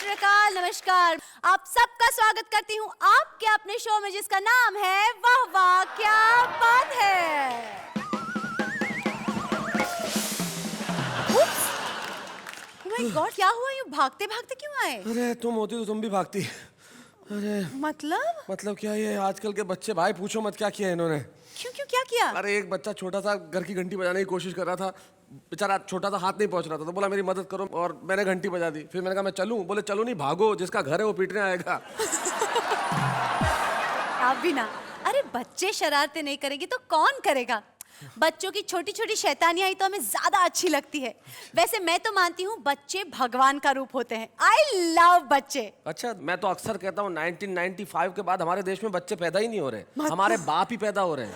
श्री अकाल, नमस्कार। आप सबका स्वागत करती हूँ आपके अपने शो में जिसका नाम है वाह वाह क्या बात है। ओह माय गॉड, क्या हुआ? यूँ भागते भागते क्यों आए? अरे तुम होती तो तुम भी भागती। अरे मतलब क्या, ये आजकल के बच्चे भाई पूछो मत क्या किया इन्होंने। क्यों क्यों क्या किया? अरे एक बच्चा छोटा सा घर की घंटी बजाने की कोशिश कर रहा था, बेचारा छोटा सा हाथ नहीं पहुंच रहा था, तो बोला मेरी मदद करो और मैंने घंटी बजा दी। फिर मैंने कहा मैं चलूं, बोले चलो नहीं भागो, जिसका घर है वो पीटने आएगा। आप भी ना, अरे बच्चे शरारतें नहीं करेंगे तो कौन करेगा? बच्चों की छोटी छोटी शैतानियां ही तो हमें ज्यादा अच्छी लगती है। वैसे मैं तो मानती हूँ बच्चे भगवान का रूप होते हैं। आई लव बच्चे। अच्छा, मैं तो अक्सर कहता हूँ 1995 के बाद हमारे देश में बच्चे पैदा ही नहीं हो रहे, हमारे बाप ही पैदा हो रहे हैं।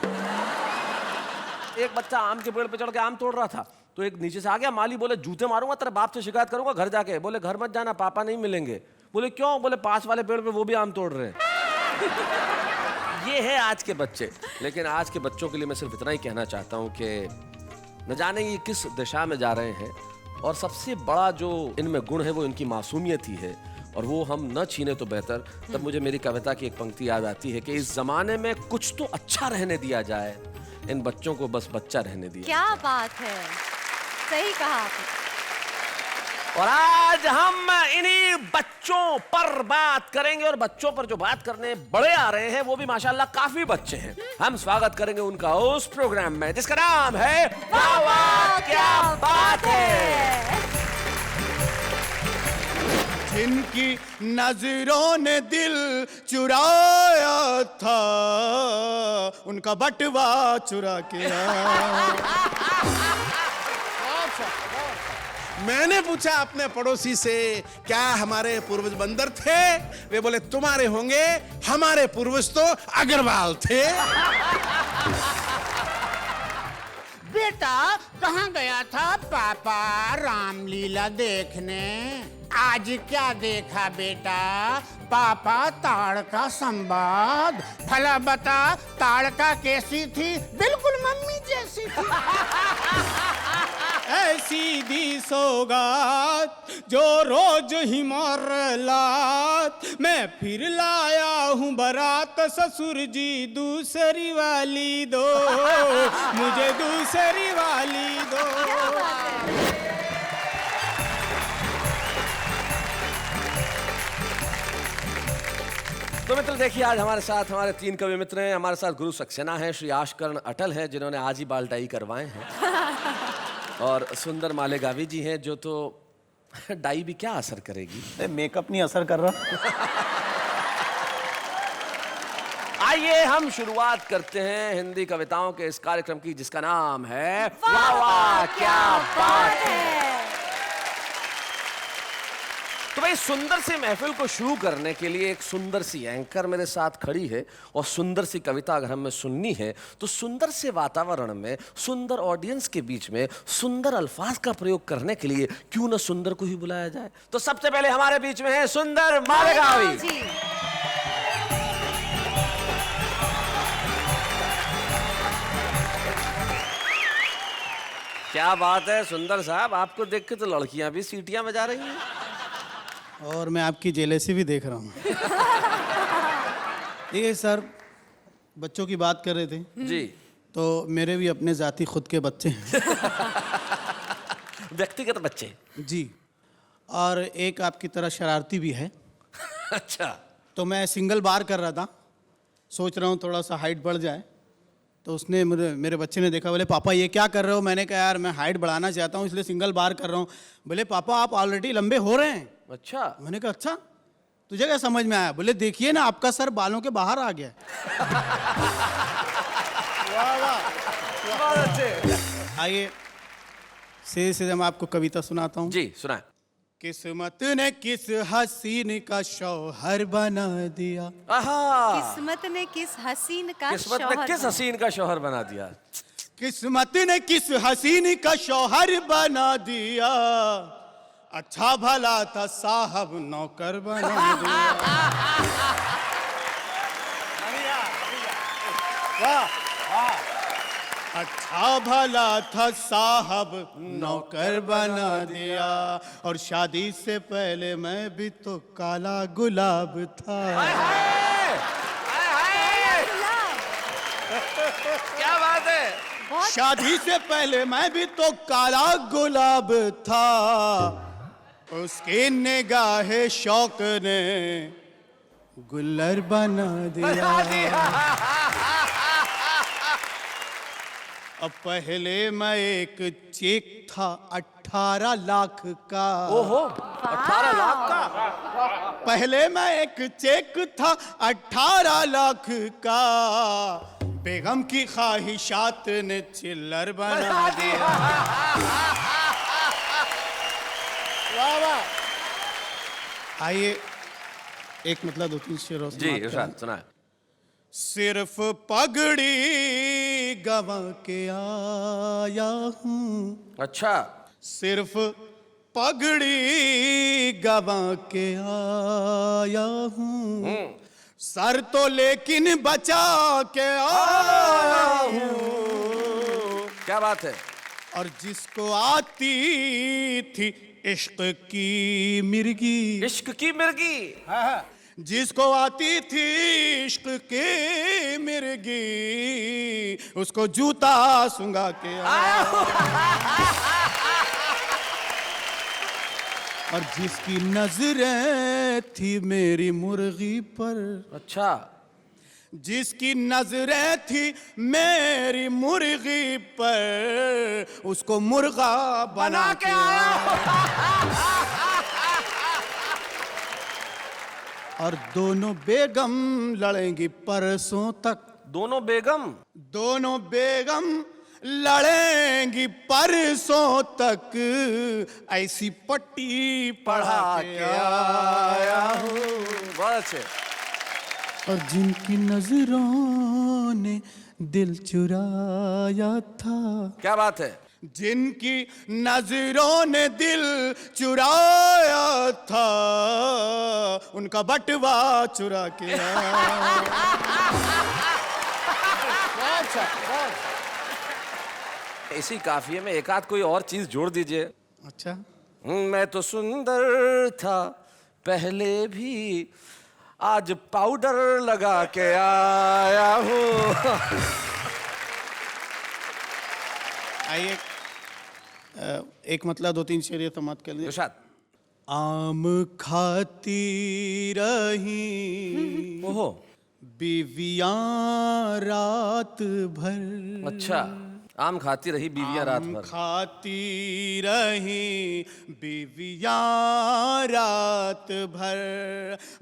एक बच्चा आम के पेड़ पे चढ़ के आम तोड़ रहा था, तो एक नीचे से आ गया माली, बोले जूते मारूंगा, तेरे बाप से शिकायत करूंगा घर जाके। बोले घर मत जाना, पापा नहीं मिलेंगे। बोले क्यों? बोले पास वाले पेड़ पे वो भी आम तोड़ रहे हैं। ये है आज के बच्चे। लेकिन आज के बच्चों के लिए मैं सिर्फ इतना ही कहना चाहता हूँ कि न जाने ये किस दिशा में जा रहे हैं, और सबसे बड़ा जो इनमें गुण है वो इनकी मासूमियत ही है, और वो हम न छीने तो बेहतर। तब मुझे मेरी कविता की एक पंक्ति याद आती है कि इस जमाने में कुछ तो अच्छा रहने दिया जाए, इन बच्चों को बस बच्चा रहने दिया। क्या बात है, सही कहा आपने। और आज हम इन्हीं बच्चों पर बात करेंगे, और बच्चों पर जो बात करने बड़े आ रहे हैं वो भी माशाल्लाह काफी बच्चे हैं। हम स्वागत करेंगे उनका उस प्रोग्राम में जिसका नाम है वाह वाह क्या बात है। जिनकी नजरों ने दिल चुराया था, उनका बटवा चुरा के मैंने पूछा अपने पड़ोसी से, क्या हमारे पूर्वज बंदर थे? वे बोले तुम्हारे होंगे, हमारे पूर्वज तो अग्रवाल थे। बेटा कहाँ गया था पापा रामलीला देखने? आज क्या देखा बेटा? पापा ताड़का संवाद। भला बता ताड़का कैसी थी? बिल्कुल मम्मी जैसी थी। ऐसी दी सौगात जो रोज ही मार लात, मैं फिर लाया हूँ बारात, ससुर जी दूसरी वाली दो, मुझे दूसरी वाली दो। तो मित्र देखिए, आज हमारे साथ हमारे 3 कवि मित्र हैं। हमारे साथ गुरु सक्सेना है, श्री आशकर्ण अटल है जिन्होंने आज ही बाल डाई करवाए हैं, और सुंदर मालेगावी जी हैं जो तो डाई भी क्या असर करेगी, मेकअप नहीं असर कर रहा। आइए हम शुरुआत करते हैं हिंदी कविताओं के इस कार्यक्रम की जिसका नाम है वाह वाह क्या बात है। तो भाई, सुंदर सी महफिल को शुरू करने के लिए एक सुंदर सी एंकर मेरे साथ खड़ी है, और सुंदर सी कविता अगर हमें सुननी है तो सुंदर से वातावरण में, सुंदर ऑडियंस के बीच में सुंदर अल्फाज का प्रयोग करने के लिए क्यों न सुंदर को ही बुलाया जाए। तो सबसे पहले हमारे बीच में है सुंदर मालेगावी जी। क्या बात है सुंदर साहब, आपको देख के तो लड़कियां भी सीटियां बजा रही हैं। और मैं आपकी जेलेसी भी देख रहा हूँ। ये सर, बच्चों की बात कर रहे थे जी, तो मेरे भी अपने जाती खुद के बच्चे हैं। व्यक्तिगत बच्चे जी, और एक आपकी तरह शरारती भी है। अच्छा, तो मैं सिंगल बार कर रहा था, सोच रहा हूँ थोड़ा सा हाइट बढ़ जाए, तो उसने मेरे बच्चे ने देखा, बोले पापा ये क्या कर रहे हो? मैंने कहा यार मैं हाइट बढ़ाना चाहता हूँ इसलिए सिंगल बार कर रहा हूँ। बोले पापा आप ऑलरेडी लंबे हो रहे हैं। अच्छा। मैंने कहा अच्छा, तुझे क्या समझ में आया? बोले देखिए ना आपका सर बालों के बाहर आ गया। वाह वाह। आइए सीधे मैं आपको कविता सुनाता हूँ। जी सुनाए। किस्मत ने किस हसीन का शौहर बना दिया। किस्मत ने किस हसीन का किस्मत ने किस हसीन का शौहर बना दिया। किस्मत ने किस हसीन का शौहर बना दिया, अच्छा भला था साहब नौकर बना दिया। वाह वाह। अच्छा भला था साहब नौकर बना दिया, और शादी से पहले मैं भी तो काला गुलाब था। हाय हाय! हाय हाय! क्या बात है। शादी से पहले मैं भी तो काला गुलाब था, उसकी निगाहे शौक ने गुल्लर बना दिया। अब पहले मैं एक चेक था 18 लाख का। ओहो, 18 लाख का। पहले मैं एक चेक था 18 लाख का, बेगम की ख्वाहिशात ने चिल्लर बना दिया। वाह वाह। आइए एक मतलब 2-3 शेरों से जी समाप्त इरशाद करें। सुनाए। सिर्फ पगड़ी गवा के आया हूँ, अच्छा, सिर्फ पगड़ी गवा के आया हूँ, सर तो लेकिन बचा के आया हूँ। क्या बात है। और जिसको आती थी इश्क की मिर्गी, इश्क की मिर्गी। जिसको आती थी इश्क की मिर्गी, उसको जूता सुंगा के आया। और जिसकी नजरें थी मेरी मुर्गी पर, अच्छा, जिसकी नजरें थी मेरी मुर्गी पर, उसको मुर्गा बना के आया। और दोनों बेगम लड़ेंगी परसों तक, दोनों बेगम। दोनों बेगम लड़ेंगी परसों तक, ऐसी पट्टी पढ़ा के आया हूँ। बहुत अच्छे। और जिनकी नजरों ने दिल चुराया था, क्या बात है। जिनकी नजरों ने दिल चुराया था, उनका बटवा चुरा के आया। इसी काफिये में एक आध कोई और चीज जोड़ दीजिए। अच्छा, मैं तो सुंदर था पहले भी, आज पाउडर लगा के आया हूँ। आइए एक मतलब 2-3 शेर समाप्त कर लीजिए। इरशाद। आम खाती रही ओहो, बीवियां रात भर। अच्छा, आम खाती रही बीवियां रात आम भर। खाती रही बीवियां रात भर,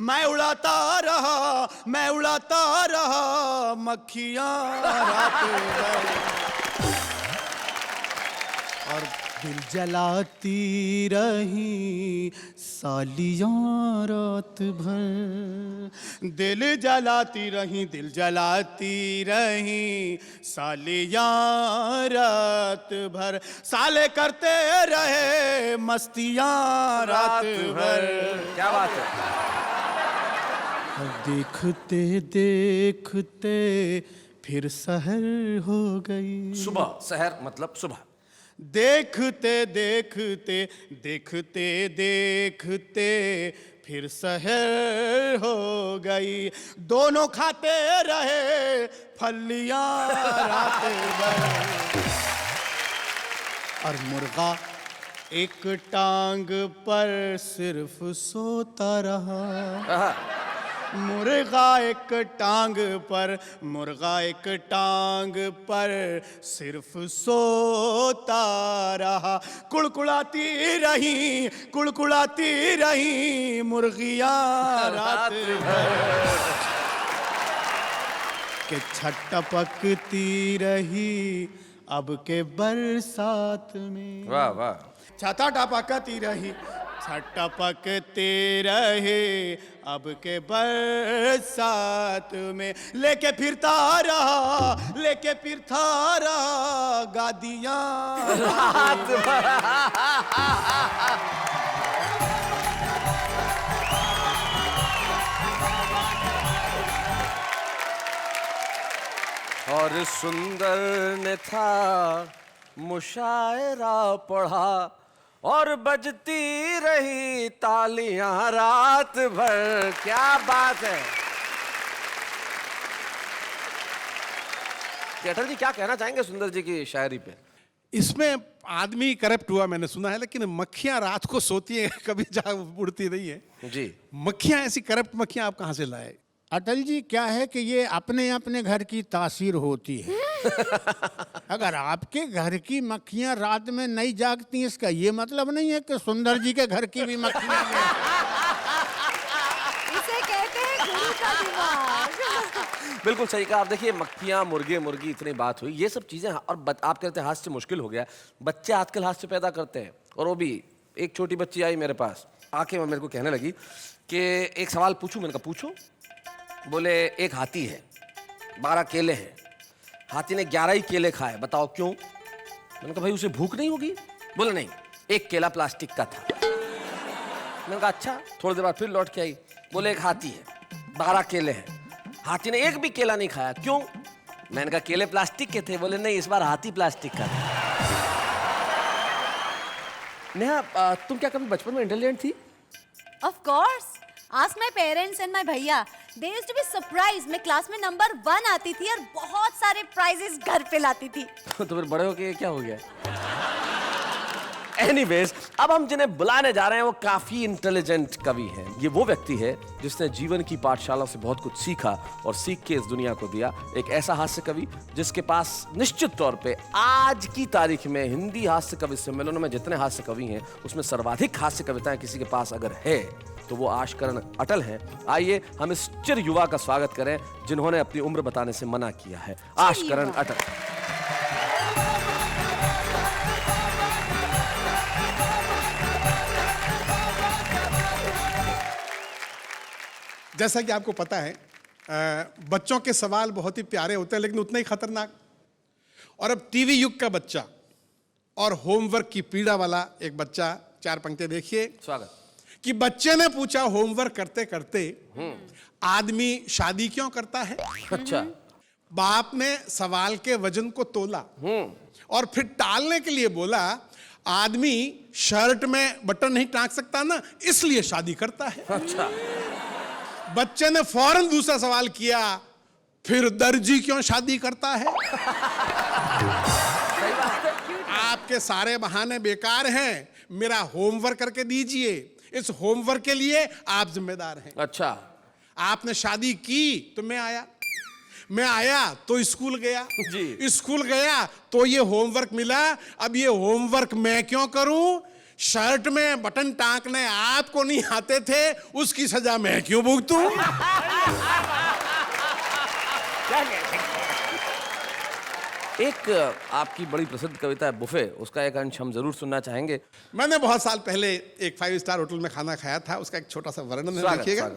मैं उड़ाता रहा, मैं उड़ाता रहा मक्खियां रात भर। और दिल जलाती रही सालियां रात भर, दिल जलाती रही, दिल जलाती रही सालियां रात भर, साले करते रहे मस्तियां रात भर। क्या बात है। और देखते देखते फिर सहर हो गई। सुबह, सहर मतलब सुबह। देखते देखते देखते देखते फिर सहर हो गई, दोनों खाते रहे फलियां रात भर। और मुर्गा एक टांग पर सिर्फ सोता रहा, आहा, मुर्गा एक टांग पर, मुर्गा एक टांग पर सिर्फ सोता रहा, कुड़कुड़ाती रही, कुड़कुड़ाती रही मुर्गियां रात भर, के छटपकती रही अब के बरसात में। वाह वाह। छाता टपकती रही, छटपकते रहे अब के बरसात में, लेके फिरता रहा, लेके फिरता रहा गादियां रात भर। और और सुंदर ने था मुशायरा पढ़ा और बजती रही तालियां रात भर। क्या बात है। अटल जी क्या कहना चाहेंगे सुंदर जी की शायरी पे? इसमें आदमी करप्ट हुआ मैंने सुना है, लेकिन मक्खियां रात को सोती हैं, कभी जा उड़ती नहीं है जी। मक्खियां, ऐसी करप्ट मक्खियां आप कहां से लाए? अटल जी क्या है कि ये अपने अपने घर की तासीर होती है। अगर आपके घर की मक्खियां रात में नहीं जागती, इसका ये मतलब नहीं है कि सुंदर जी के घर की भी मक्खियां इसे कहते हैं गुरु का दिमाग। बिल्कुल सही कहा आप। देखिए मक्खियां, मुर्गे, मुर्गी, इतनी बात हुई, ये सब चीजें। और आप कहते हैं हाथ से मुश्किल हो गया। बच्चे आजकल हाथ से पैदा करते हैं। और वो भी एक छोटी बच्ची आई मेरे पास, आके मेरे को कहने लगी कि एक सवाल पूछूं। मैंने कहा पूछो। बोले एक हाथी है, 12 केले हैं, हाथी ने 11 ही केले खाए, बताओ क्यों? मैंने कहा भाई उसे भूख नहीं होगी? बोले नहीं, एक केला प्लास्टिक का था। मैंने कहा अच्छा। थोड़ी देर बाद फिर लौट के आई, बोले एक हाथी है, 12 केले हैं, हाथी ने एक भी केला नहीं खाया, क्यों? मैंने कहा केले प्लास्टिक के थे। बोले नहीं, इस बार हाथी प्लास्टिक का था। नेहा, तुम क्या कभी बचपन में इंटेलिजेंट थी? Of course. Ask my parents and my भैया. They used to be surprised. मैं क्लास में नंबर 1 आती थी और बहुत सारे प्राइजेस घर पे लाती थी। तो फिर बड़े होके क्या हो गया? Anyways, अब हम जिन्हें बुलाने जा रहे हैं वो काफी इंटेलिजेंट कवि हैं। ये वो व्यक्ति है जिसने जीवन की पाठशाला से बहुत कुछ सीखा और सीख के इस दुनिया को दिया। एक ऐसा हास्य कवि जिसके पास निश्चित तौर पे आज की तारीख में हिंदी हास्य कवि सम्मेलनों में जितने हास्य कवि हैं उसमें सर्वाधिक हास्य कविताएं किसी के पास अगर है तो वो आशकरण अटल हैं। आइए हम इस चिर युवा का स्वागत करें जिन्होंने अपनी उम्र बताने से मना किया है। आशकरण अटल। जैसा कि आपको पता है, बच्चों के सवाल बहुत ही प्यारे होते हैं लेकिन उतने ही खतरनाक। और अब टीवी युग का बच्चा और होमवर्क की पीड़ा वाला एक बच्चा, 4 पंक्तियां देखिए। स्वागत। कि बच्चे ने पूछा होमवर्क करते करते, आदमी शादी क्यों करता है? अच्छा। बाप ने सवाल के वजन को तोला और फिर टालने के लिए बोला, आदमी शर्ट में बटन नहीं टांग सकता ना, इसलिए शादी करता है। अच्छा। बच्चे ने फौरन दूसरा सवाल किया, फिर दर्जी क्यों शादी करता है? आपके सारे बहाने बेकार हैं, मेरा होमवर्क करके दीजिए, इस होमवर्क के लिए आप जिम्मेदार हैं। अच्छा। आपने शादी की तो मैं आया तो स्कूल गया जी। स्कूल गया तो ये होमवर्क मिला। अब ये होमवर्क मैं क्यों करूं? शर्ट में बटन टांकने आपको नहीं आते थे, उसकी सजा मैं क्यों भुगतूं? एक आपकी बड़ी प्रसिद्ध कविता है बुफे, उसका एक अंश हम जरूर सुनना चाहेंगे। मैंने बहुत साल पहले एक 5 स्टार होटल में खाना खाया था, उसका एक छोटा सा वर्णन देखिएगा।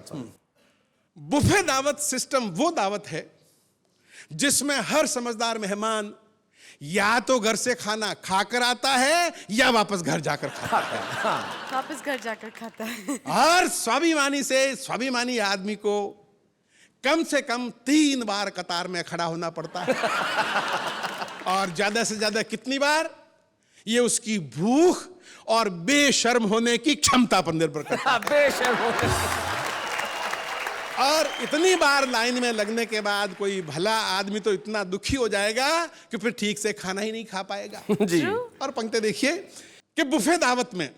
बुफे दावत सिस्टम वो दावत है जिसमें हर समझदार मेहमान या तो घर से खाना खाकर आता है या वापस घर जाकर खाता है। वापस घर जाकर खाता है। हर स्वाभिमानी आदमी को कम से कम 3 बार कतार में खड़ा होना पड़ता है। और ज्यादा से ज्यादा कितनी बार, ये उसकी भूख और बेशर्म होने की क्षमता पर निर्भर करता है। बेशर्म होने। और इतनी बार लाइन में लगने के बाद कोई भला आदमी तो इतना दुखी हो जाएगा कि फिर ठीक से खाना ही नहीं खा पाएगा। जी। और पंक्ति देखिए कि बुफे दावत में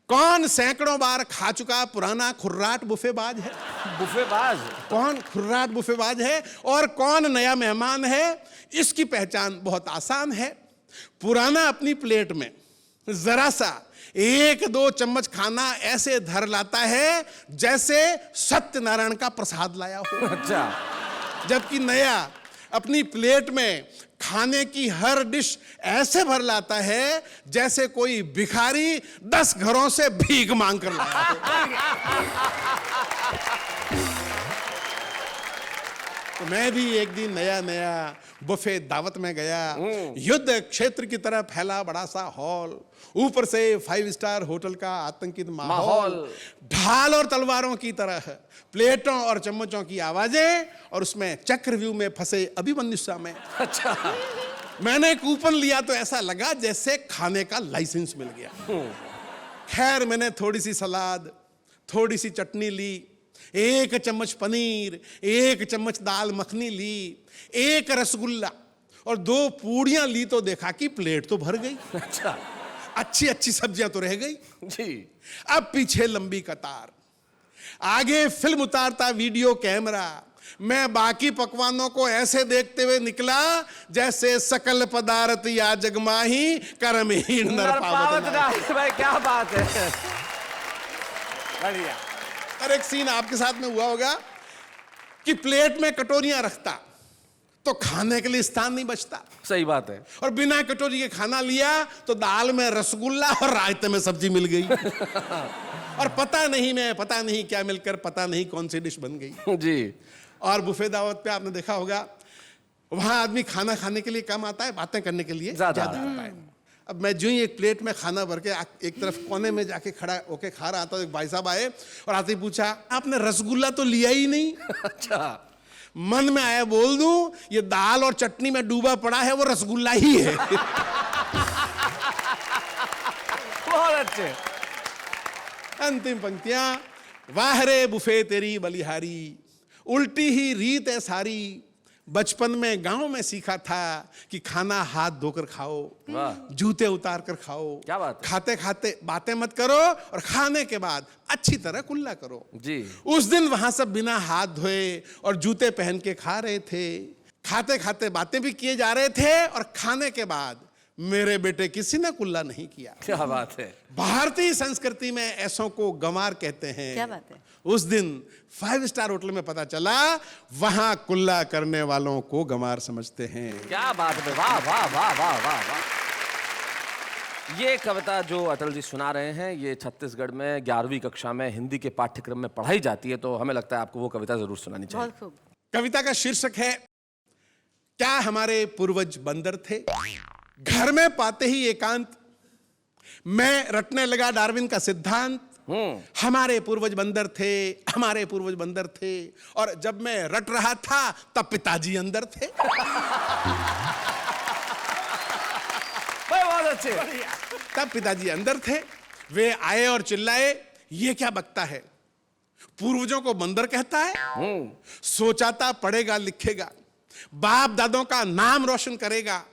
कौन सैकड़ों बार खा चुका पुराना खुर्राट बुफेबाज है? बुफेबाज कौन खुर्राट बुफेबाज है और कौन नया मेहमान है? इसकी पहचान बहुत आसान है। पुराना अपनी प्लेट में जरा सा 1-2 चम्मच खाना ऐसे धर लाता है जैसे सत्यनारायण का प्रसाद लाया हो। अच्छा। जबकि नया अपनी प्लेट में खाने की हर डिश ऐसे भर लाता है जैसे कोई भिखारी 10 घरों से भीख मांग कर लाया हो। तो मैं भी एक दिन नया नया बुफे दावत में गया। युद्ध क्षेत्र की तरह फैला बड़ा सा हॉल, ऊपर से 5 स्टार होटल का आतंकित माहौल, ढाल और तलवारों की तरह प्लेटों और चम्मचों की आवाजें, और उसमें चक्रव्यूह में फंसे अभिमन्यु स्वामी। अच्छा। मैंने कूपन लिया तो ऐसा लगा जैसे खाने का लाइसेंस मिल गया। खैर मैंने थोड़ी सी सलाद, थोड़ी सी चटनी ली, 1 चम्मच पनीर, 1 चम्मच दाल मखनी ली, 1 रसगुल्ला और 2 पूड़ियां ली तो देखा कि प्लेट तो भर गई। अच्छा। अच्छी अच्छी सब्जियां तो रह गई। जी। अब पीछे लंबी कतार, आगे फिल्म उतारता वीडियो कैमरा। मैं बाकी पकवानों को ऐसे देखते हुए निकला जैसे सकल पदार्थ या जगमाही कर्महीन नर पावत नाहि। भाई क्या बात है, बढ़िया। और एक सीन आपके साथ में हुआ होगा कि प्लेट में कटोरियां रखता तो खाने के लिए स्थान नहीं बचता, सही बात है। और बिना कटोरी के खाना लिया तो दाल में रसगुल्ला और रायते में सब्जी मिल गई। और पता नहीं क्या मिलकर पता नहीं कौन सी डिश बन गई। जी। और बुफे दावत पे आपने देखा होगा वहां आदमी खाना खाने के लिए कम आता है, बातें करने के लिए ज्यादा आता है। अब मैं जो ही एक प्लेट में खाना भर के एक तरफ कोने में जाके खड़ा होके खा रहा था, एक भाई साहब आए और आते ही पूछा, आपने रसगुल्ला तो लिया ही नहीं। अच्छा। मन में आया बोल दूं, ये दाल और चटनी में डूबा पड़ा है वो रसगुल्ला ही है। बहुत अच्छे। अंतिम पंक्तियां, वाह रे बुफे तेरी बलिहारी, उल्टी ही रीत है सारी, बचपन में गांव में सीखा था कि खाना हाथ धोकर खाओ, जूते उतार कर खाओ, क्या बात है? खाते खाते बातें मत करो और खाने के बाद अच्छी तरह कुल्ला करो। जी। उस दिन वहां सब बिना हाथ धोए और जूते पहन के खा रहे थे, खाते खाते बातें भी किए जा रहे थे, और खाने के बाद मेरे बेटे किसी ने कुल्ला नहीं किया। क्या बात है। भारतीय संस्कृति में ऐसों को गंवार कहते हैं। क्या बात है। उस दिन 5 स्टार होटल में पता चला वहां कुल्ला करने वालों को गंवार समझते हैं। क्या बात है, वाह वाह वाह वाह वाह वाह। ये कविता जो अटल जी सुना रहे हैं, ये छत्तीसगढ़ में 11वीं कक्षा में हिंदी के पाठ्यक्रम में पढ़ाई जाती है, तो हमें लगता है आपको वो कविता जरूर सुनानी चाहिए। बहुत खूब। कविता का शीर्षक है, क्या हमारे पूर्वज बंदर थे। घर में पाते ही एकांत मैं रटने लगा डार्विन का सिद्धांत। हमारे पूर्वज बंदर थे, हमारे पूर्वज बंदर थे, और जब मैं रट रहा था तब पिताजी अंदर थे। बहुत अच्छे। तब पिताजी अंदर थे, वे आए और चिल्लाए, ये क्या बकता है, पूर्वजों को बंदर कहता है। सोचा था पढ़ेगा लिखेगा, बाप दादों का नाम रोशन करेगा,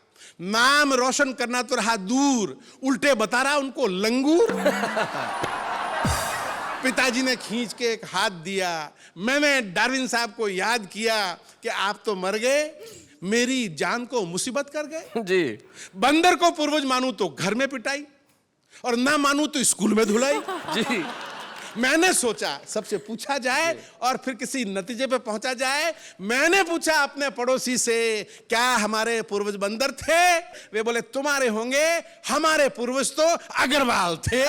नाम रोशन करना तो रहा दूर, उल्टे बता रहा उनको लंगूर। पिताजी ने खींच के एक हाथ दिया। मैंने डार्विन साहब को याद किया कि आप तो मर गए, मेरी जान को मुसीबत कर गए। जी। बंदर को पूर्वज मानू तो घर में पिटाई, और ना मानू तो स्कूल में धुलाई। जी। मैंने सोचा सबसे पूछा जाए और फिर किसी नतीजे पे पहुंचा जाए। मैंने पूछा अपने पड़ोसी से, क्या हमारे पूर्वज बंदर थे। वे बोले तुम्हारे होंगे, हमारे पूर्वज तो अग्रवाल थे।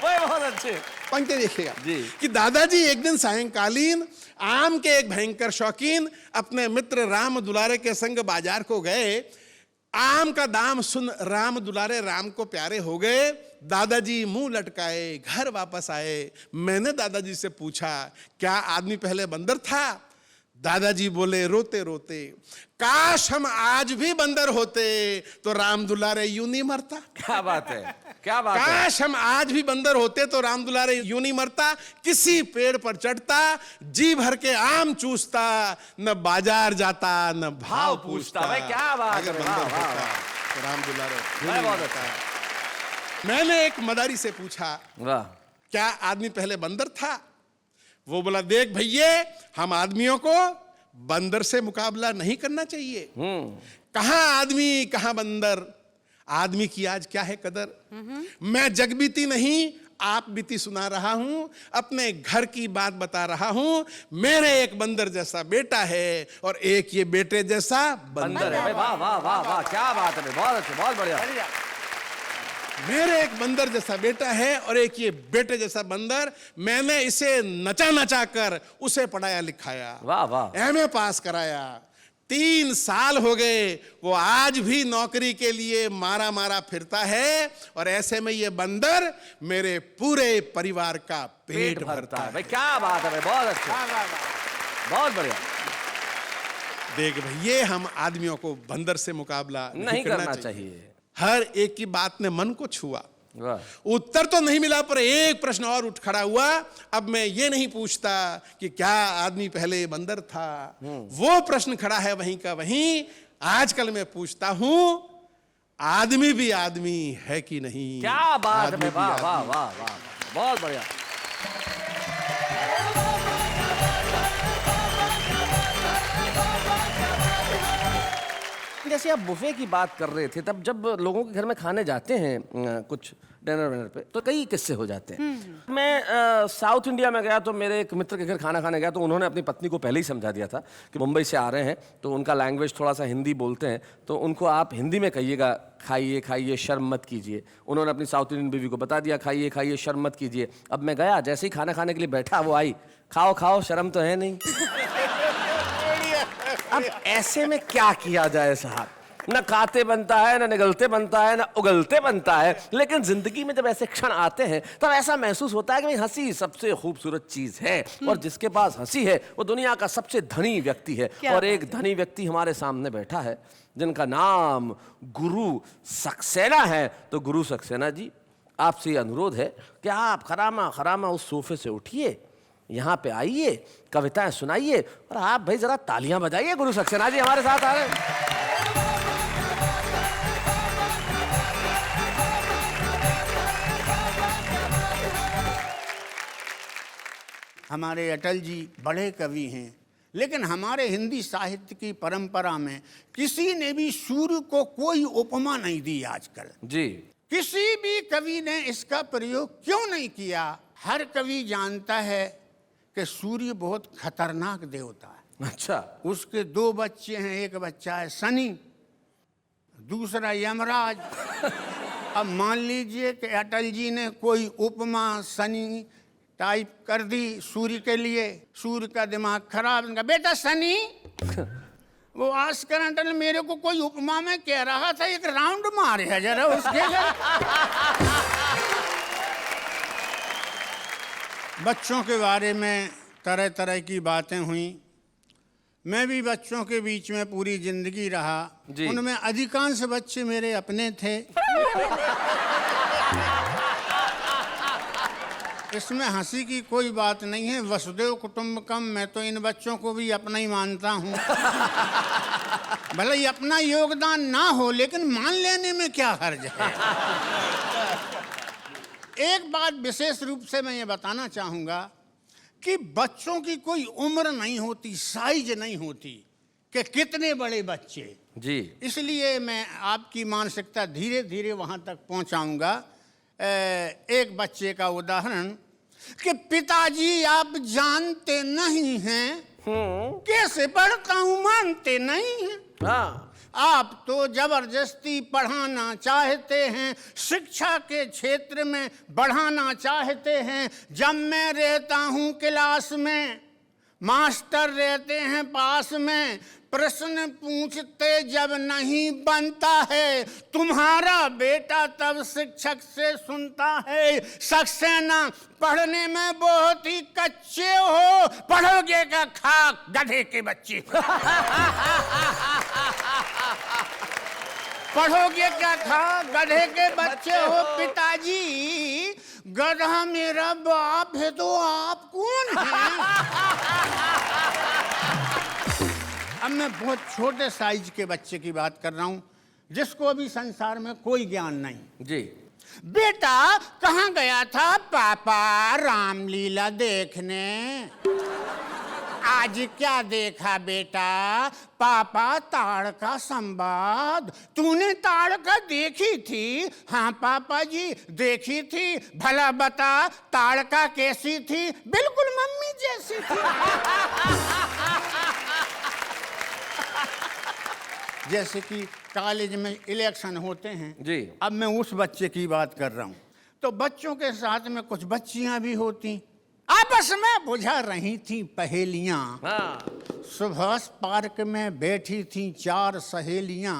बहुत अच्छे। पंक्ति देखिएगा जी। कि दादाजी एक दिन सायंकालीन आम के एक भयंकर शौकीन अपने मित्र राम दुलारे के संग बाजार को गए। आम का दाम सुन राम दुलारे राम को प्यारे हो गए। दादाजी मुंह लटकाए घर वापस आए। मैंने दादाजी से पूछा, क्या आदमी पहले बंदर था। दादाजी बोले रोते रोते, काश हम आज भी बंदर होते तो राम दुलारे यूं नहीं मरता। क्या बात है, क्या बात है। काश हम आज भी बंदर होते तो राम दुलारे यूं नहीं मरता, किसी पेड़ पर चढ़ता, जी भर के आम चूसता, न बाजार जाता न भाव पूछता। भाई क्या बात अगर है, बंदर वाह, वाह, होता वाह। तो राम दुलारे भाई बहुत अच्छा। मैंने एक मदारी से पूछा, वाह। क्या आदमी पहले बंदर था। वो बोला, देख भैये, हम आदमियों को बंदर से मुकाबला नहीं करना चाहिए। कहां आदमी कहां बंदर, आदमी की आज क्या है कदर। मैं जगबीती नहीं आप बीती सुना रहा हूं, अपने घर की बात बता रहा हूं। मेरे एक बंदर जैसा बेटा है और एक ये बेटे जैसा बंदर है। भाई वाह वाह वाह वाह, क्या बात है, बहुत अच्छे, बहुत बढ़िया। मेरे एक बंदर जैसा बेटा है और एक ये बेटे जैसा बंदर। मैंने इसे नचा नचा कर उसे पढ़ाया लिखाया, वाह वाह, एमए पास कराया। 3 साल हो गए, वो आज भी नौकरी के लिए मारा मारा फिरता है और ऐसे में ये बंदर मेरे पूरे परिवार का पेट भरता है। भाई क्या बात है भाई, बहुत अच्छा, बहुत बढ़िया। देख भाई, ये हम आदमियों को बंदर से मुकाबला नहीं करना चाहिए। हर एक की बात ने मन को छुआ। वाह, उत्तर तो नहीं मिला, पर एक प्रश्न और उठ खड़ा हुआ। अब मैं ये नहीं पूछता कि क्या आदमी पहले बंदर था, वो प्रश्न खड़ा है वहीं का वहीं। आजकल मैं पूछता हूं, आदमी भी आदमी है कि नहीं? क्या बात है, आदमी भी वाह वाह आदमी। वाह वाह, बहुत बढ़िया। जैसे आप बुफे की बात कर रहे थे, तब जब लोगों के घर में खाने जाते हैं कुछ डिनर विनर पे, तो कई किस्से हो जाते हैं। मैं साउथ इंडिया में गया तो मेरे एक मित्र के घर खाना खाने गया, तो उन्होंने अपनी पत्नी को पहले ही समझा दिया था कि मुंबई से आ रहे हैं तो उनका लैंग्वेज थोड़ा सा हिंदी बोलते हैं, तो उनको आप हिंदी में कहिएगा खाइए खाइए शर्म मत कीजिए। उन्होंने अपनी साउथ इंडियन बीवी को बता दिया खाइए खाइए शर्म मत कीजिए। अब मैं गया, जैसे ही खाना खाने के लिए बैठा, वो आई, खाओ खाओ शर्म तो है नहीं। अब ऐसे में क्या किया जाए साहब? न खाते बनता है, न निगलते बनता है, न उगलते बनता है। लेकिन जिंदगी में जब ऐसे क्षण आते हैं तब ऐसा महसूस होता है कि भाई हंसी सबसे खूबसूरत चीज है, और जिसके पास हंसी है वो दुनिया का सबसे धनी व्यक्ति है। और एक धनी व्यक्ति हमारे सामने बैठा है जिनका नाम गुरु सक्सेना है। तो गुरु सक्सेना जी, आपसे ये अनुरोध है कि आप खरामा खरामा उस सोफे से उठिए, यहाँ पे आइए, कविताएं सुनाइए, और आप भाई जरा तालियां बजाइए। गुरु सक्सेना जी हमारे साथ आ रहे हैं। हमारे अटल जी बड़े कवि हैं, लेकिन हमारे हिंदी साहित्य की परंपरा में किसी ने भी सूर्य को कोई उपमा नहीं दी आजकल जी। किसी भी कवि ने इसका प्रयोग क्यों नहीं किया? हर कवि जानता है कि सूर्य बहुत खतरनाक देवता है। अच्छा, उसके 2 बच्चे हैं, एक बच्चा है शनि, दूसरा यमराज। अब मान लीजिए कि अटल जी ने कोई उपमा शनि टाइप कर दी सूर्य के लिए, सूर्य का दिमाग खराब, उनका बेटा शनि वो आस्कर अटल मेरे को कोई उपमा में कह रहा था, एक राउंड मारे है जरा उसके घर। बच्चों के बारे में तरह तरह की बातें हुई। मैं भी बच्चों के बीच में पूरी जिंदगी रहा, उनमें अधिकांश बच्चे मेरे अपने थे। इसमें हंसी की कोई बात नहीं है, वसुदेव कुटुंबकम। मैं तो इन बच्चों को भी अपना ही मानता हूँ। भले ही अपना योगदान ना हो, लेकिन मान लेने में क्या हर्ज है। एक बात विशेष रूप से मैं ये बताना चाहूँगा कि बच्चों की कोई उम्र नहीं होती, साइज नहीं होती कि कितने बड़े बच्चे जी। इसलिए मैं आपकी मानसिकता धीरे धीरे वहाँ तक पहुँचाऊँगा। एक बच्चे का उदाहरण कि पिताजी आप जानते नहीं हैं कैसे पढ़ता हूँ, मानते नहीं हैं। हाँ, आप तो जबरदस्ती पढ़ाना चाहते हैं, शिक्षा के क्षेत्र में बढ़ाना चाहते हैं। जब मैं रहता हूँ क्लास में, मास्टर रहते हैं पास में, प्रश्न पूछते जब नहीं बनता है, तुम्हारा बेटा तब शिक्षक से सुनता है, सक्सेना पढ़ने में बहुत ही कच्चे हो, पढ़ोगे का खाक गधे के बच्चे। पढ़ोगे क्या खाक गधे के बच्चे हो। पिताजी गधा मेरा बाप है तो आप कौन हैं? अब मैं बहुत छोटे साइज के बच्चे की बात कर रहा हूं जिसको अभी संसार में कोई ज्ञान नहीं जी। बेटा कहाँ गया था? पापा रामलीला देखने। आज क्या देखा बेटा? पापा ताड़का संवाद। तूने ताड़का देखी थी? हाँ पापा जी देखी थी। भला बता ताड़का कैसी थी? बिल्कुल मम्मी जैसी थी। जैसे कि कॉलेज में इलेक्शन होते हैं जी। अब मैं उस बच्चे की बात कर रहा हूँ। तो बच्चों के साथ में कुछ बच्चियां भी होती, आपस में बुझा रही थी पहेलियां। हाँ। सुभाष पार्क में बैठी थी 4 सहेलियां।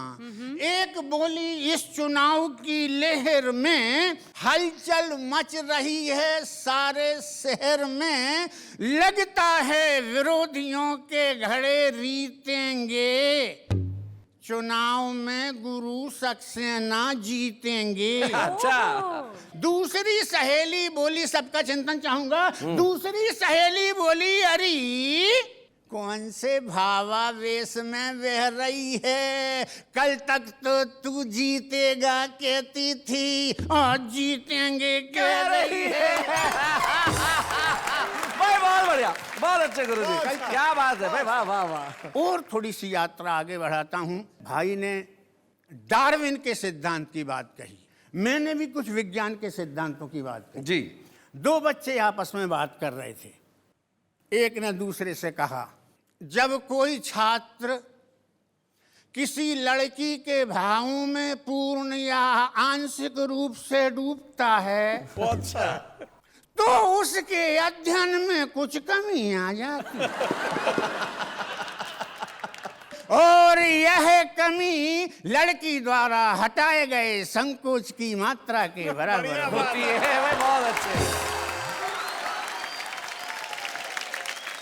एक बोली, इस चुनाव की लहर में हलचल मच रही है सारे शहर में, लगता है विरोधियों के घड़े रीतेंगे, चुनाव में गुरु सक्सेना जीतेंगे। अच्छा। दूसरी सहेली बोली, सबका चिंतन चाहूंगा। दूसरी सहेली बोली, अरे कौन से भावावेश में बह रही है, कल तक तो तू जीतेगा कहती थी, आज जीतेंगे कह रही है। भाई बहुत बढ़िया, बहुत अच्छे गुरुजी, क्या बात है भाई, वाह वाह वाह। और थोड़ी सी यात्रा आगे बढ़ाता हूं। भाई ने डार्विन के सिद्धांत की बात कही, मैंने भी कुछ विज्ञान के सिद्धांतों की बात कही जी। 2 बच्चे आपस में बात कर रहे थे। एक ने दूसरे से कहा, जब कोई छात्र किसी लड़की के भावों में पूर्ण या आंशिक रूप से डूबता है तो उसके अध्ययन में कुछ कमी आ जाती और यह कमी लड़की द्वारा हटाए गए संकोच की मात्रा के बराबर होती है भाई, बहुत अच्छे।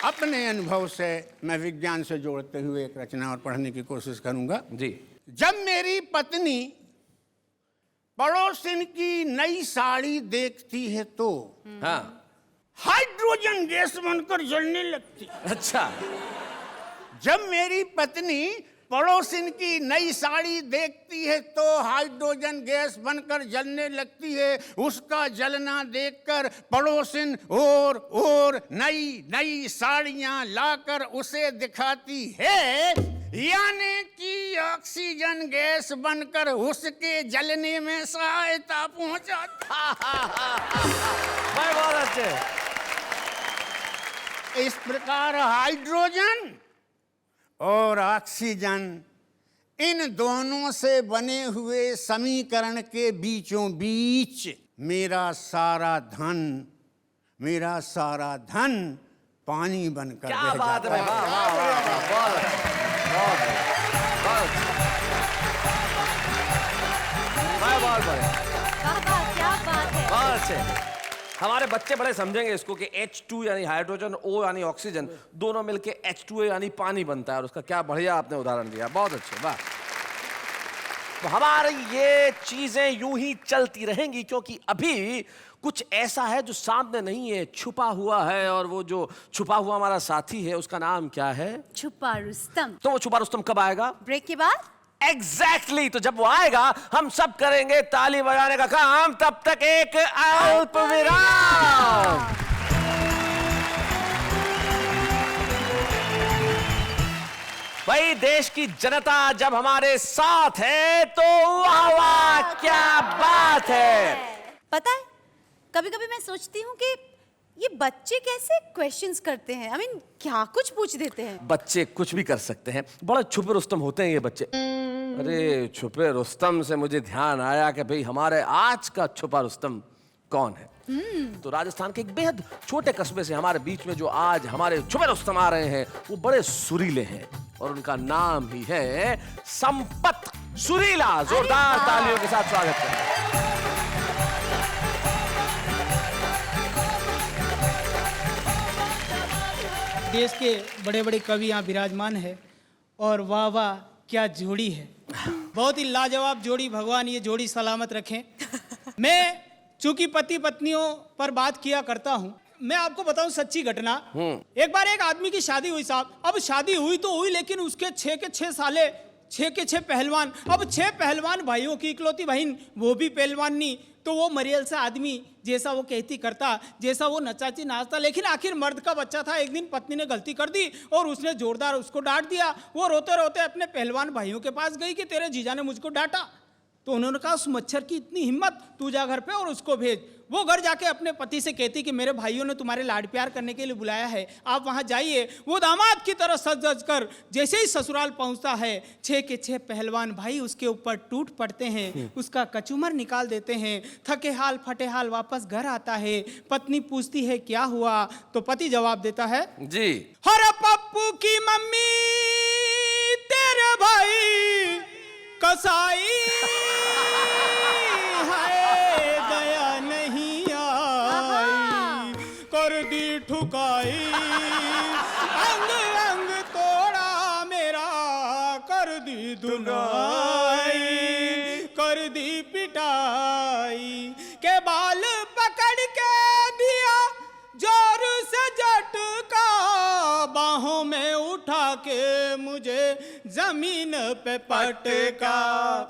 अपने अनुभव से मैं विज्ञान से जोड़ते हुए एक रचना और पढ़ने की कोशिश करूंगा जी। जब मेरी पत्नी पड़ोसिन की नई साड़ी देखती है तो हाँ। हाइड्रोजन गैस बनकर जलने लगती। अच्छा। जब मेरी पत्नी पड़ोसिन की नई साड़ी देखती है तो हाइड्रोजन गैस बनकर जलने लगती है। उसका जलना देखकर पड़ोसिन और नई नई साड़ियां लाकर उसे दिखाती है, यानी कि ऑक्सीजन गैस बनकर उसके जलने में सहायता पहुंचाती। भाई बहुत अच्छे। इस प्रकार हाइड्रोजन और ऑक्सीजन, इन दोनों से बने हुए समीकरण के बीचों बीच मेरा सारा धन पानी बनकर क्या बह बात जाता है, वाह वाह वाह वाह, बहुत अच्छा, बहुत बहुत बढ़िया, वाह, क्या बात है। बहुत अच्छे। हमारे बच्चे बड़े समझेंगे इसको कि H2 यानी हाइड्रोजन, O यानी ऑक्सीजन, दोनों मिलके H2A यानी पानी बनता है, और उसका क्या बढ़िया आपने उदाहरण दिया, बहुत अच्छे, वाह। तो हमारी ये चीजें यूं ही चलती रहेंगी क्योंकि अभी कुछ ऐसा है जो सामने नहीं है, छुपा हुआ है, और वो जो छुपा हुआ हमारा साथी है उसका नाम क्या है? छुपा रुस्तम। तो वो छुपा रुस्तम कब आएगा? ब्रेक के बाद। एग्जैक्टली तो जब वो आएगा हम सब करेंगे ताली बजाने का काम, तब तक एक अल्प विराम। भाई देश की जनता जब हमारे साथ है तो वाह वाह क्या बात है। पता है, कभी कभी मैं सोचती हूँ कि ये बच्चे कैसे क्वेश्चंस करते हैं। I mean, क्या कुछ पूछ देते हैं। बच्चे कुछ भी कर सकते हैं, बड़े छुपे रुस्तम होते हैं ये बच्चे। अरे छुपे रुस्तम से मुझे ध्यान आया कि भाई हमारे आज का छुपा रुस्तम कौन है। तो राजस्थान के एक बेहद छोटे कस्बे से हमारे बीच में जो आज हमारे छुपे रुस्तम आ रहे हैं वो बड़े सुरीले हैं, और उनका नाम ही है संपत सुरीला। जोरदार तालियों के साथ स्वागत करें। देश के बड़े बड़े कवि यहाँ विराजमान है, और वाह वाह क्या जोड़ी है, बहुत ही लाजवाब जोड़ी। भगवान ये जोड़ी सलामत रखें। मैं चूंकि पति पत्नियों पर बात किया करता हूँ, मैं आपको बताऊं सच्ची घटना। एक बार एक आदमी की शादी हुई साहब। अब शादी हुई तो हुई, लेकिन उसके 6 के 6 साले, 6 के 6 पहलवान। अब 6 पहलवान भाइयों की इकलौती बहन, वो भी पहलवान नहीं, तो वो मरियल सा आदमी, जैसा वो कहती करता, जैसा वो नचाची नाचता। लेकिन आखिर मर्द का बच्चा था। एक दिन पत्नी ने गलती कर दी और उसने जोरदार उसको डांट दिया। वो रोते रोते अपने पहलवान भाइयों के पास गई कि तेरे जीजा ने मुझको डांटा। तो उन्होंने कहा उस मच्छर की इतनी हिम्मत, तू जा घर पे और उसको भेज। वो घर जाके अपने पति से कहती कि मेरे भाइयों ने तुम्हारे लाड प्यार करने के लिए बुलाया है, आप वहां जाइए। वो दामाद की तरह सज सज कर जैसे ही ससुराल पहुंचता है, 6 के 6 पहलवान भाई उसके ऊपर टूट पड़ते हैं, उसका कचूमर निकाल देते हैं। थके हाल फटे हाल वापस घर आता है। पत्नी पूछती है क्या हुआ, तो पति जवाब देता है जी हर पप्पू की मम्मी तेरे भाई कसाई है, दया नहीं आई कर दी ठुकाई, अंग अंग तोड़ा मेरा कर दी धुनाई, कर दी पिटाई के बाल पकड़ के दिया जोर से झटका, बाहों में उठा के मुझे जमीन पे पटका,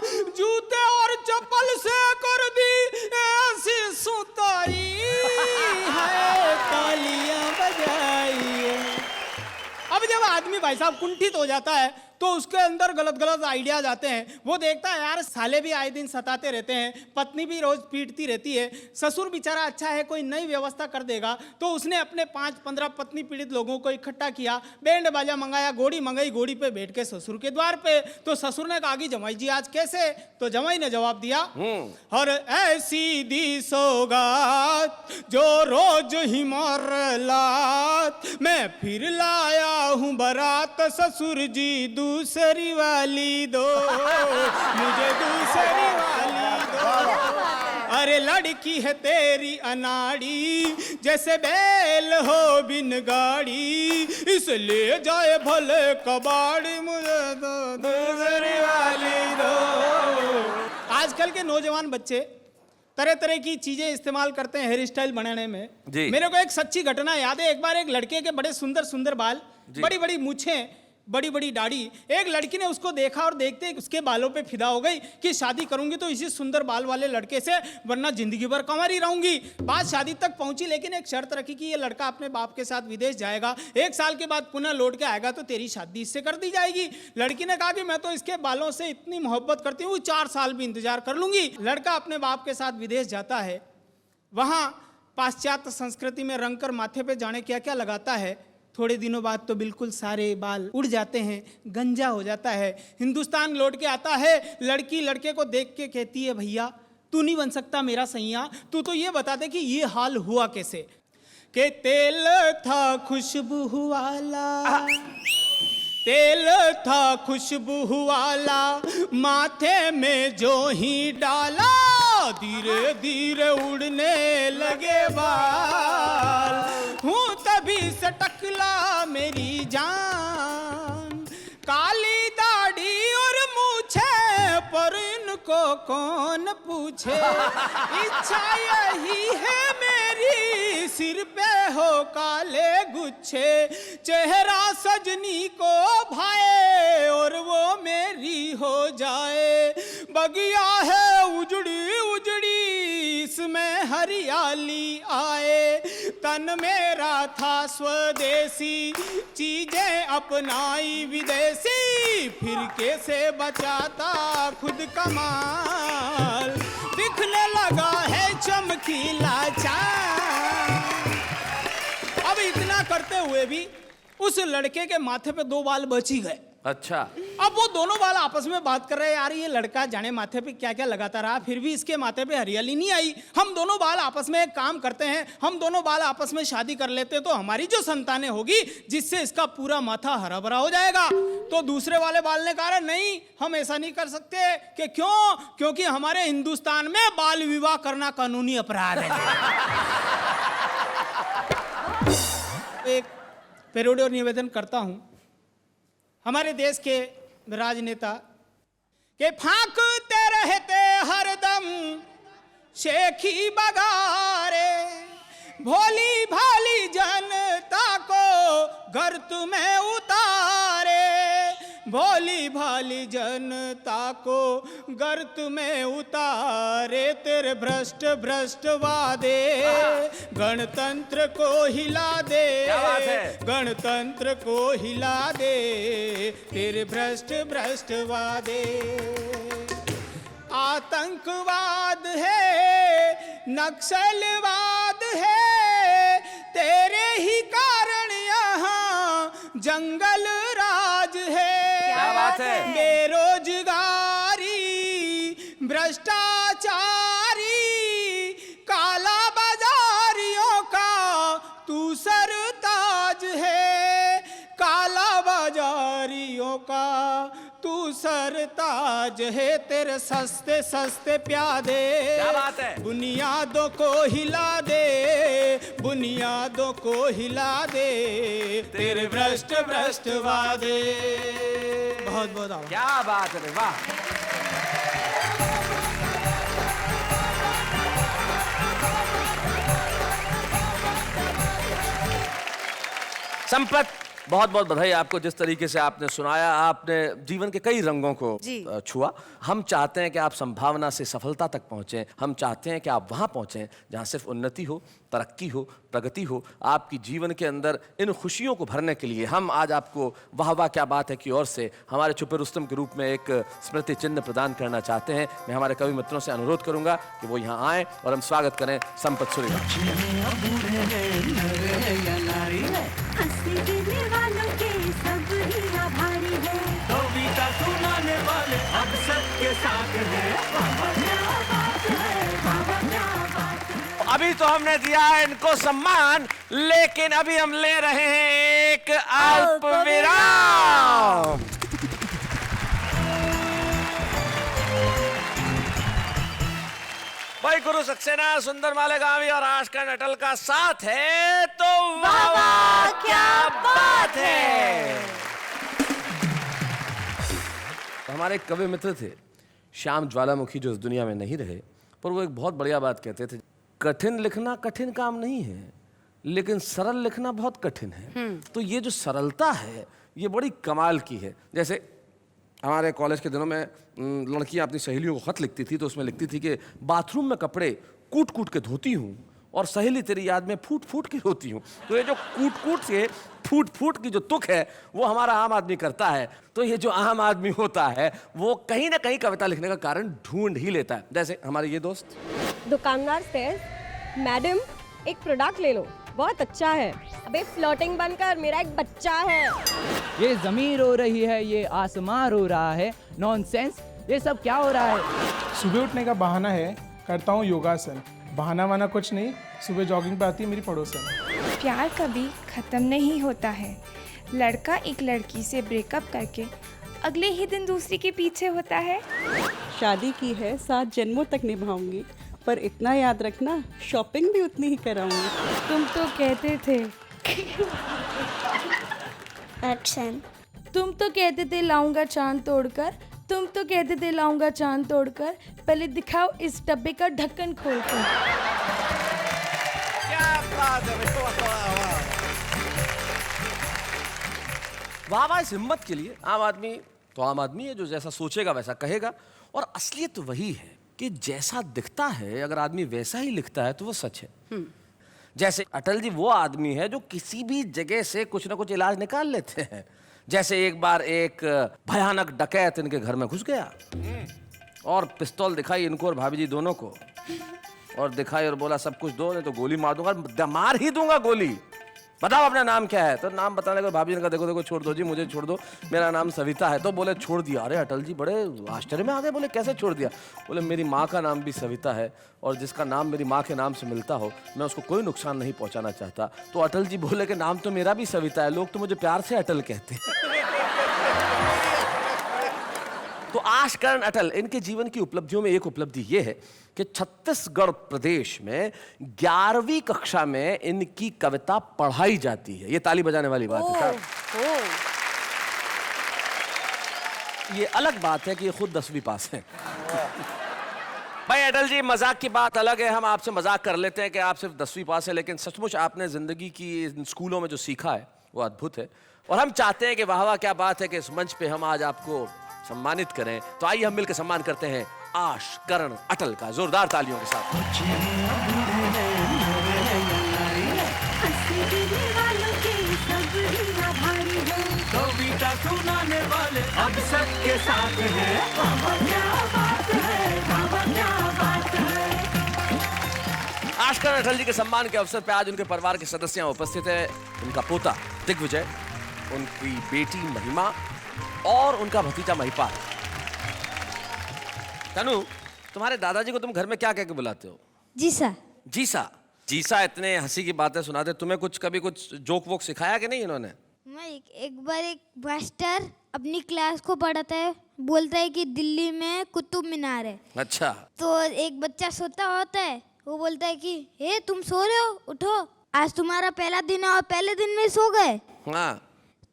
जूते और चप्पल से कर दी ऐसी सुताई है, तालियां बजाई। अब जब आदमी भाई साहब कुंठित हो जाता है तो उसके अंदर गलत गलत आइडियाज आते हैं। वो देखता है यार साले भी आए दिन सताते रहते हैं, पत्नी भी रोज पीटती रहती है, ससुर बेचारा अच्छा है कोई नई व्यवस्था कर देगा। तो उसने अपने 5-15 पत्नी पीड़ित लोगों को इकट्ठा किया, बैंड बाजा मंगाया, घोड़ी मंगाई, घोड़ी पे बैठ के ससुर के द्वार पे। तो ससुर ने कहा कि जमाई जी आज कैसे, तो जमाई ने जवाब दिया और ऐसी दी सौगात जो रोज ही मार लात, मैं फिर लाया हूँ बारात ससुर जी दूसरी वाली दो, मुझे दूसरी वाली दो। अरे लड़की है तेरी अनाड़ी जैसे बैल हो बिन गाड़ी, इसलिए जाए भले कबाड़ी, मुझे दो दूसरी वाली दो। आजकल के नौजवान बच्चे तरह तरह की चीजें इस्तेमाल करते हैं हेयर स्टाइल बनाने में। मेरे को एक सच्ची घटना याद है। एक बार एक लड़के के बड़े सुंदर सुंदर बाल, बड़ी बड़ी मूछें, बड़ी बड़ी दाढ़ी। एक लड़की ने उसको देखा और देखते ही उसके बालों पे फिदा हो गई कि शादी करूंगी तो इसी सुंदर बाल वाले लड़के से, वरना जिंदगी भर कंवारी रहूंगी। बात शादी तक पहुंची, लेकिन एक शर्त रखी कि ये लड़का अपने बाप के साथ विदेश जाएगा, 1 साल के बाद पुनः लौट के आएगा तो तेरी शादी इससे कर दी जाएगी। लड़की ने कहा कि मैं तो इसके बालों से इतनी मोहब्बत करती हूँ 4 साल भी इंतजार कर लूंगी। लड़का अपने बाप के साथ विदेश जाता है, वहां पाश्चात्य संस्कृति में रंग कर माथे पे जाने क्या क्या लगाता है। थोड़े दिनों बाद तो बिल्कुल सारे बाल उड़ जाते हैं, गंजा हो जाता है। हिंदुस्तान लौट के आता है, लड़की लड़के को देख के कहती है भैया तू नहीं बन सकता मेरा सैया, तू तो ये बता दे कि ये हाल हुआ कैसे। के तेल था खुशबू वाला, तेल था खुशबू वाला, माथे में जो ही डाला धीरे धीरे उड़ने लगे बाल, हूँ तभी से टकला मेरी जान, काली दाढ़ी और मूछे पर इनको कौन पूछे, इच्छा यही है मेरी सिर पे हो काले गुच्छे, चेहरा सजनी को भाए और वो मेरी हो जाए, बगिया है उजड़ी उजड़ी इसमें हरियाली आए, तन मेरा था स्वदेशी चीजें अपनाई विदेशी, फिर कैसे बचाता खुद कमाल, दिखने लगा है चमकीला चांद। अब इतना करते हुए भी उस लड़के के माथे पे 2 बाल बच ही गए। अच्छा, अब वो दोनों बाल आपस में बात कर रहे हैं, यार ये लड़का जाने माथे पे क्या क्या लगाता रहा, फिर भी इसके माथे पे हरियाली नहीं आई। हम दोनों बाल आपस में एक काम करते हैं, हम दोनों बाल आपस में शादी कर लेते तो हमारी जो संतानें होगी जिससे इसका पूरा माथा हरा भरा हो जाएगा। तो दूसरे वाले बाल ने कहा नहीं हम ऐसा नहीं कर सकते। कि क्यों? क्योंकि हमारे हिंदुस्तान में बाल विवाह करना कानूनी अपराध है। एक पेरोडी और निवेदन करता हूं हमारे देश के राजनेता के फांकते रहते हरदम शेखी बगारे, भोली भाली जनता को गर्त में उतारे, भोली भाली जनता को गर्त में उतारे, तेरे भ्रष्ट भ्रष्ट वादे गणतंत्र को हिला दे, गणतंत्र को हिला दे, तेरे भ्रष्ट भ्रष्ट वादे। आतंकवाद है, नक्सलवाद है, तेरे ही कारण यहाँ जंगल राज है। क्या बात है? बेरोजगारी, भ्रष्टाचारी, काला बाजारियों का तू सरताज है, काला बाजारियों का तू सरताज है। तेरे सस्ते सस्ते प्यादे क्या बात है? बुनियादों को हिला दे, बुनियादों को हिला दे, तेरे भ्रष्ट भ्रष्ट वादे। बहुत बहुत आभार। क्या बात है, वाह। संपत, बहुत बहुत बधाई आपको। जिस तरीके से आपने सुनाया, आपने जीवन के कई रंगों को जी। छुआ। हम चाहते हैं कि आप संभावना से सफलता तक पहुंचें। हम चाहते हैं कि आप वहां पहुंचें जहां सिर्फ उन्नति हो, तरक्की हो, प्रगति हो। आपकी जीवन के अंदर इन खुशियों को भरने के लिए हम आज आपको वाह वाह क्या बात है की ओर से हमारे छुपे रुस्तम के रूप में एक स्मृति चिन्ह प्रदान करना चाहते हैं। मैं हमारे कवि मित्रों से अनुरोध करूंगा कि वो यहाँ आए और हम स्वागत करें संपत सूर्यवंशी। अभी तो हमने दिया है इनको सम्मान, लेकिन अभी हम ले रहे हैं एक अल्प विराम। भाई गुरु सक्सेना, सुंदर मालेगामी और आशका अटल का साथ है तो वाह वाह क्या बात है। हमारे एक कवि मित्र थे श्याम ज्वालामुखी, जो इस दुनिया में नहीं रहे, पर वो एक बहुत बढ़िया बात कहते थे, कठिन लिखना कठिन काम नहीं है, लेकिन सरल लिखना बहुत कठिन है। तो ये जो सरलता है ये बड़ी कमाल की है। जैसे हमारे कॉलेज के दिनों में लड़कियां अपनी सहेलियों को खत लिखती थी, तो उसमें लिखती थी कि बाथरूम में कपड़े कूट कूट के धोती हूँ और सहेली तेरी याद में फूट फूट के रोती हूँ। तो ये जो कूट कूट से फूट फूट की जो तुक है वो हमारा आम आदमी करता है। तो ये जो आम आदमी होता है वो कहीं ना कहीं कविता लिखने का कारण ढूंढ ही लेता है। जैसे हमारे ये दोस्त दुकानदार से, मैडम एक प्रोडक्ट ले लो, बहुत अच्छा है। अबे फ्लोटिंग बनकर मेरा एक बच्चा है। ये जमीन रो रही है, ये आसमां रो रहा है, नॉनसेंस, ये सब क्या हो रहा है? सुबह उठने का बहाना है, करता हूँ योगासन। बहाना वाना कुछ नहीं, सुबह जॉगिंग पे आती है मेरी पड़ोसन। प्यार कभी ख़त्म नहीं होता है। लड़का एक लड़की से ब्रेकअप करके अगले ही दिन दूसरी के पीछे होता है। शादी की है 7 जन्मों तक निभाऊंगी, पर इतना याद रखना शॉपिंग भी उतनी ही कराऊंगी। तुम तो कहते थे एक्शन। तुम तो कहते थे लाऊंगा चांद तोड़कर, तुम तो कहते थे लाऊंगा चांद तोड़कर, पहले दिखाओ इस डब्बे का ढक्कन खोलकर। क्या बात है, वाह वाह। इस हिम्मत के लिए आम आदमी तो आम आदमी है, जो जैसा सोचेगा वैसा कहेगा। और असलियत तो वही है कि जैसा दिखता है अगर आदमी वैसा ही लिखता है तो वो सच है। जैसे अटल जी वो आदमी है जो किसी भी जगह से कुछ ना कुछ इलाज निकाल लेते हैं। जैसे एक बार एक भयानक डकैत इनके घर में घुस गया और पिस्तौल दिखाई इनको और भाभी जी दोनों को, और दिखाई और बोला सब कुछ दो नहीं तो गोली मार दूंगा, मार ही दूंगा गोली, बताओ अपना नाम क्या है। तो नाम बताने के भाभी ने कहा देखो देखो छोड़ दो जी, मुझे छोड़ दो, मेरा नाम सविता है। तो बोले छोड़ दिया। अरे अटल जी बड़े आश्चर्य में आ गए, बोले कैसे छोड़ दिया? बोले मेरी माँ का नाम भी सविता है और जिसका नाम मेरी माँ के नाम से मिलता हो मैं उसको कोई नुकसान नहीं पहुँचाना चाहता। तो अटल जी बोले कि नाम तो मेरा भी सविता है, लोग तो मुझे प्यार से अटल कहते हैं। तो आशकरण अटल, इनके जीवन की उपलब्धियों में एक उपलब्धि ये है कि छत्तीसगढ़ प्रदेश में 11वीं कक्षा में इनकी कविता पढ़ाई जाती है। ये ताली बजाने वाली बात है। ये अलग बात है कि ये खुद 10वीं पास है। भाई अटल जी, मजाक की बात अलग है, हम आपसे मजाक कर लेते हैं कि आप सिर्फ 10वीं पास है, लेकिन सचमुच आपने जिंदगी की स्कूलों में जो सीखा है वो अद्भुत है। और हम चाहते हैं कि वाह वाह क्या बात है कि इस मंच पे हम आज आपको सम्मानित करें। तो आइए हम मिलकर सम्मान करते हैं आशकरण अटल का जोरदार तालियों के साथ। कविता सुनाने वाले अब सबके साथ हैं। आश्कर अटल जी के सम्मान के अवसर पर आज उनके परिवार के सदस्य उपस्थित हैं। उनका पोता दिग्विजय, उनकी बेटी महिमा और उनका भतीजा महिपाल। तनु, तुम्हारे दादाजी को तुम घर में क्या कह के बुलाते हो? जीसा। जीसा। जीसा इतने हंसी की बातें सुनाते, तुम्हें कभी कुछ जोक वोक सिखाया कि नहीं इन्होंने? मैं एक बार एक मास्टर अपनी क्लास को पढ़ाता है, बोलता है कि दिल्ली में कुतुब मीनार है। अच्छा। तो एक बच्चा सोता होता है, वो बोलता है कि हे तुम सो रहे हो, उठो, आज तुम्हारा पहला दिन है और पहले दिन में सो गए। हाँ।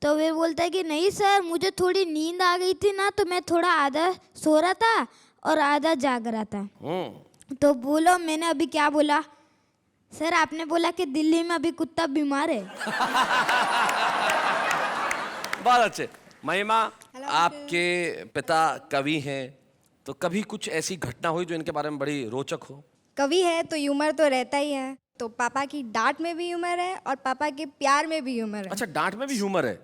तो वे बोलता है कि नहीं सर, मुझे थोड़ी नींद आ गई थी ना, तो मैं थोड़ा आधा सो रहा था और आधा जाग रहा था। तो बोलो मैंने अभी क्या बोला? सर आपने बोला कि दिल्ली में अभी कुत्ता बीमार है। बहुत अच्छे। महिमा, आपके पिता कवि हैं, तो कभी कुछ ऐसी घटना हुई जो इनके बारे में बड़ी रोचक हो? कवि है तो ह्यूमर तो रहता ही है, तो पापा की डांट में भी ह्यूमर है और पापा के प्यार में भी ह्यूमर है। अच्छा, डांट में भी ह्यूमर है?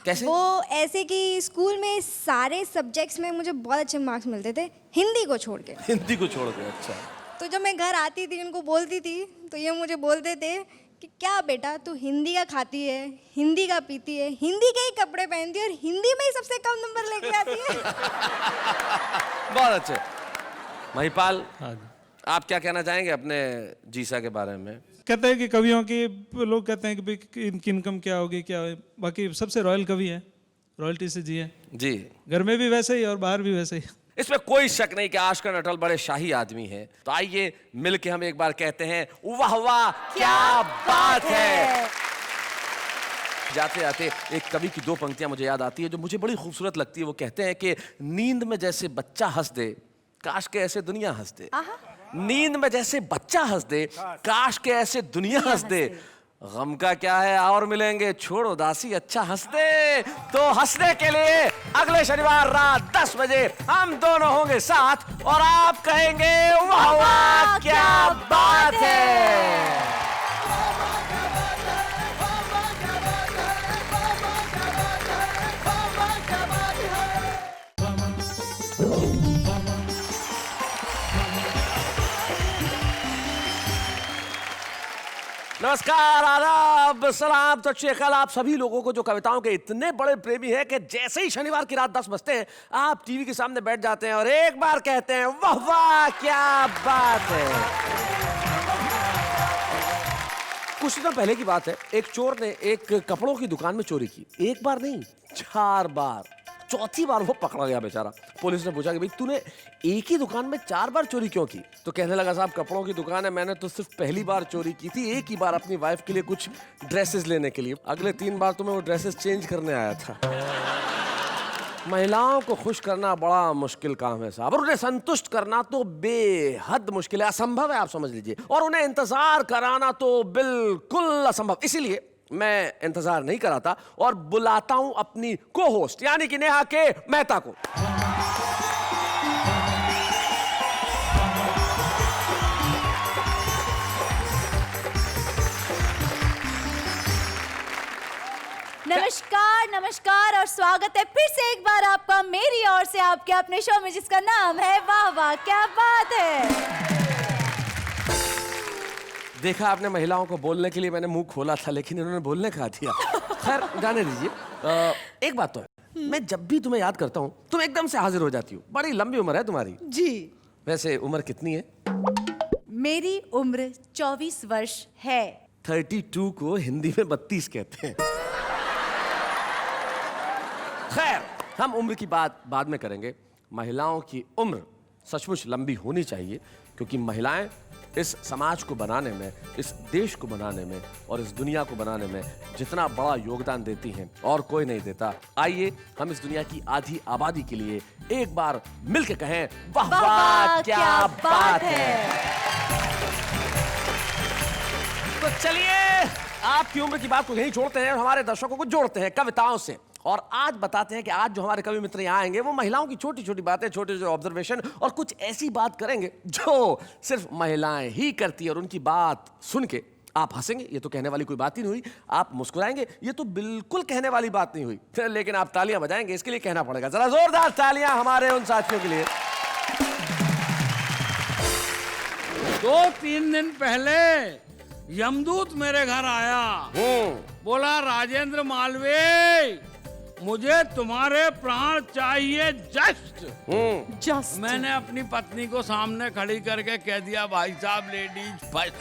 कैसे? वो ऐसे कि स्कूल में सारे सब्जेक्ट्स में मुझे बहुत अच्छे मार्क्स मिलते थे, हिंदी को छोड़ के। हिंदी को छोड़ के? अच्छा। तो जब मैं घर आती थी उनको बोलती थी तो ये मुझे बोलते थे कि क्या बेटा तू हिंदी का खाती है, हिंदी का पीती है, हिंदी के ही कपड़े पहनती है और हिंदी में ही सबसे कम नंबर लेके आती है। बहुत अच्छे। महिपाल, आप क्या कहना चाहेंगे अपने जीसा के बारे में? कहते हैं कि कवियों की, लोग कहते हैं कि भाई इनकी इनकम क्या होगी, क्या है, बाकी सबसे रॉयल कवि है, रॉयल्टी से जिए जी। घर में भी वैसे ही और बाहर भी वैसे ही। इसमें कोई शक नहीं कि आश्कर अटल बड़े शाही आदमी हैं। तो आइए मिलके हम एक बार कहते हैं वाह वाह क्या बात है। जाते जाते एक कवि की दो पंक्तियां मुझे याद आती है जो मुझे बड़ी खूबसूरत लगती है। वो कहते हैं कि नींद में जैसे बच्चा हंस दे, काश के ऐसे दुनिया हंस दे। नींद में जैसे बच्चा हंस दे, काश के ऐसे दुनिया हंस दे। गम का क्या है, और मिलेंगे, छोड़ उदासी, अच्छा हंस दे। तो हंसने के लिए अगले शनिवार रात 10 बजे हम दोनों होंगे साथ और आप कहेंगे वाह वाह क्या बात है। नमस्कार, आदाब, सलाम, तो कल आप सभी लोगों को जो कविताओं के इतने बड़े प्रेमी हैं कि जैसे ही शनिवार की रात 10 बजते हैं आप टीवी के सामने बैठ जाते हैं और एक बार कहते हैं वाह वाह क्या बात है। कुछ दिनों पहले की बात है, एक चोर ने एक कपड़ों की दुकान में चोरी की। एक बार नहीं, 4 बार। चौथी बार वो पकड़ा गया बेचारा। पुलिस ने पूछा कि भाई तूने एक ही दुकान में 4 बार चोरी क्यों की? तो कहने लगा साहब कपड़ों की दुकान है, मैंने तो सिर्फ पहली बार चोरी की थी, एक ही बार अपनी वाइफ के लिए कुछ ड्रेसेस लेने के लिए। अगले 3 बार तो मैं वो ड्रेसेस चेंज करने आया था। महिलाओं को खुश करना बड़ा मुश्किल काम है साहब, और उन्हें संतुष्ट करना तो बेहद मुश्किल है, असंभव है आप समझ लीजिए। और उन्हें इंतजार कराना तो बिल्कुल असंभव। इसीलिए मैं इंतजार नहीं कराता और बुलाता हूं अपनी को होस्ट यानी कि नेहा के मेहता को। नमस्कार नमस्कार और स्वागत है फिर से एक बार आपका मेरी ओर से आपके अपने शो में जिसका नाम है वाह वाह क्या बात है। देखा आपने, महिलाओं को बोलने के लिए मैंने मुंह खोला था लेकिन इन्होंने बोलने का दिया। खैर जाने दीजिए। एक बात तो है, मैं जब भी तुम्हें याद करता हूँ तुम एकदम से हाजिर हो जाती हो। बड़ी लंबी उम्र है तुम्हारी। जी। वैसे उम्र कितनी है? मेरी उम्र 24 वर्ष है। 32 को हिंदी में 32 कहते हैं। खैर हम उम्र की बात बाद में करेंगे। महिलाओं की उम्र सचमुच लंबी होनी चाहिए क्योंकि महिलाएं इस समाज को बनाने में, इस देश को बनाने में और इस दुनिया को बनाने में जितना बड़ा योगदान देती हैं और कोई नहीं देता। आइए हम इस दुनिया की आधी आबादी के लिए एक बार मिलके कहें वाह वाह क्या बात है। तो चलिए आपकी उम्र की बात को यहीं छोड़ते हैं और हमारे दर्शकों को जोड़ते हैं कविताओं से। और आज बताते हैं कि आज जो हमारे कवि मित्र यहाँ आएंगे वो महिलाओं की छोटी छोटी बातें, छोटे छोटे ऑब्जर्वेशन और कुछ ऐसी बात करेंगे जो सिर्फ महिलाएं ही करती है। और उनकी बात सुन के आप हंसेंगे, ये तो कहने वाली कोई बात ही नहीं हुई। आप मुस्कुराएंगे, ये तो बिल्कुल कहने वाली बात नहीं हुई। लेकिन आप तालियां बजाएंगे, इसके लिए कहना पड़ेगा। जरा जोरदार तालियां हमारे उन साथियों के लिए 2-3 दिन पहले यमदूत मेरे घर आया, बोला राजेंद्र मालवीय मुझे तुम्हारे प्राण चाहिए जस्ट। मैंने अपनी पत्नी को सामने खड़ी करके कह दिया भाई साहब लेडीज फर्स्ट।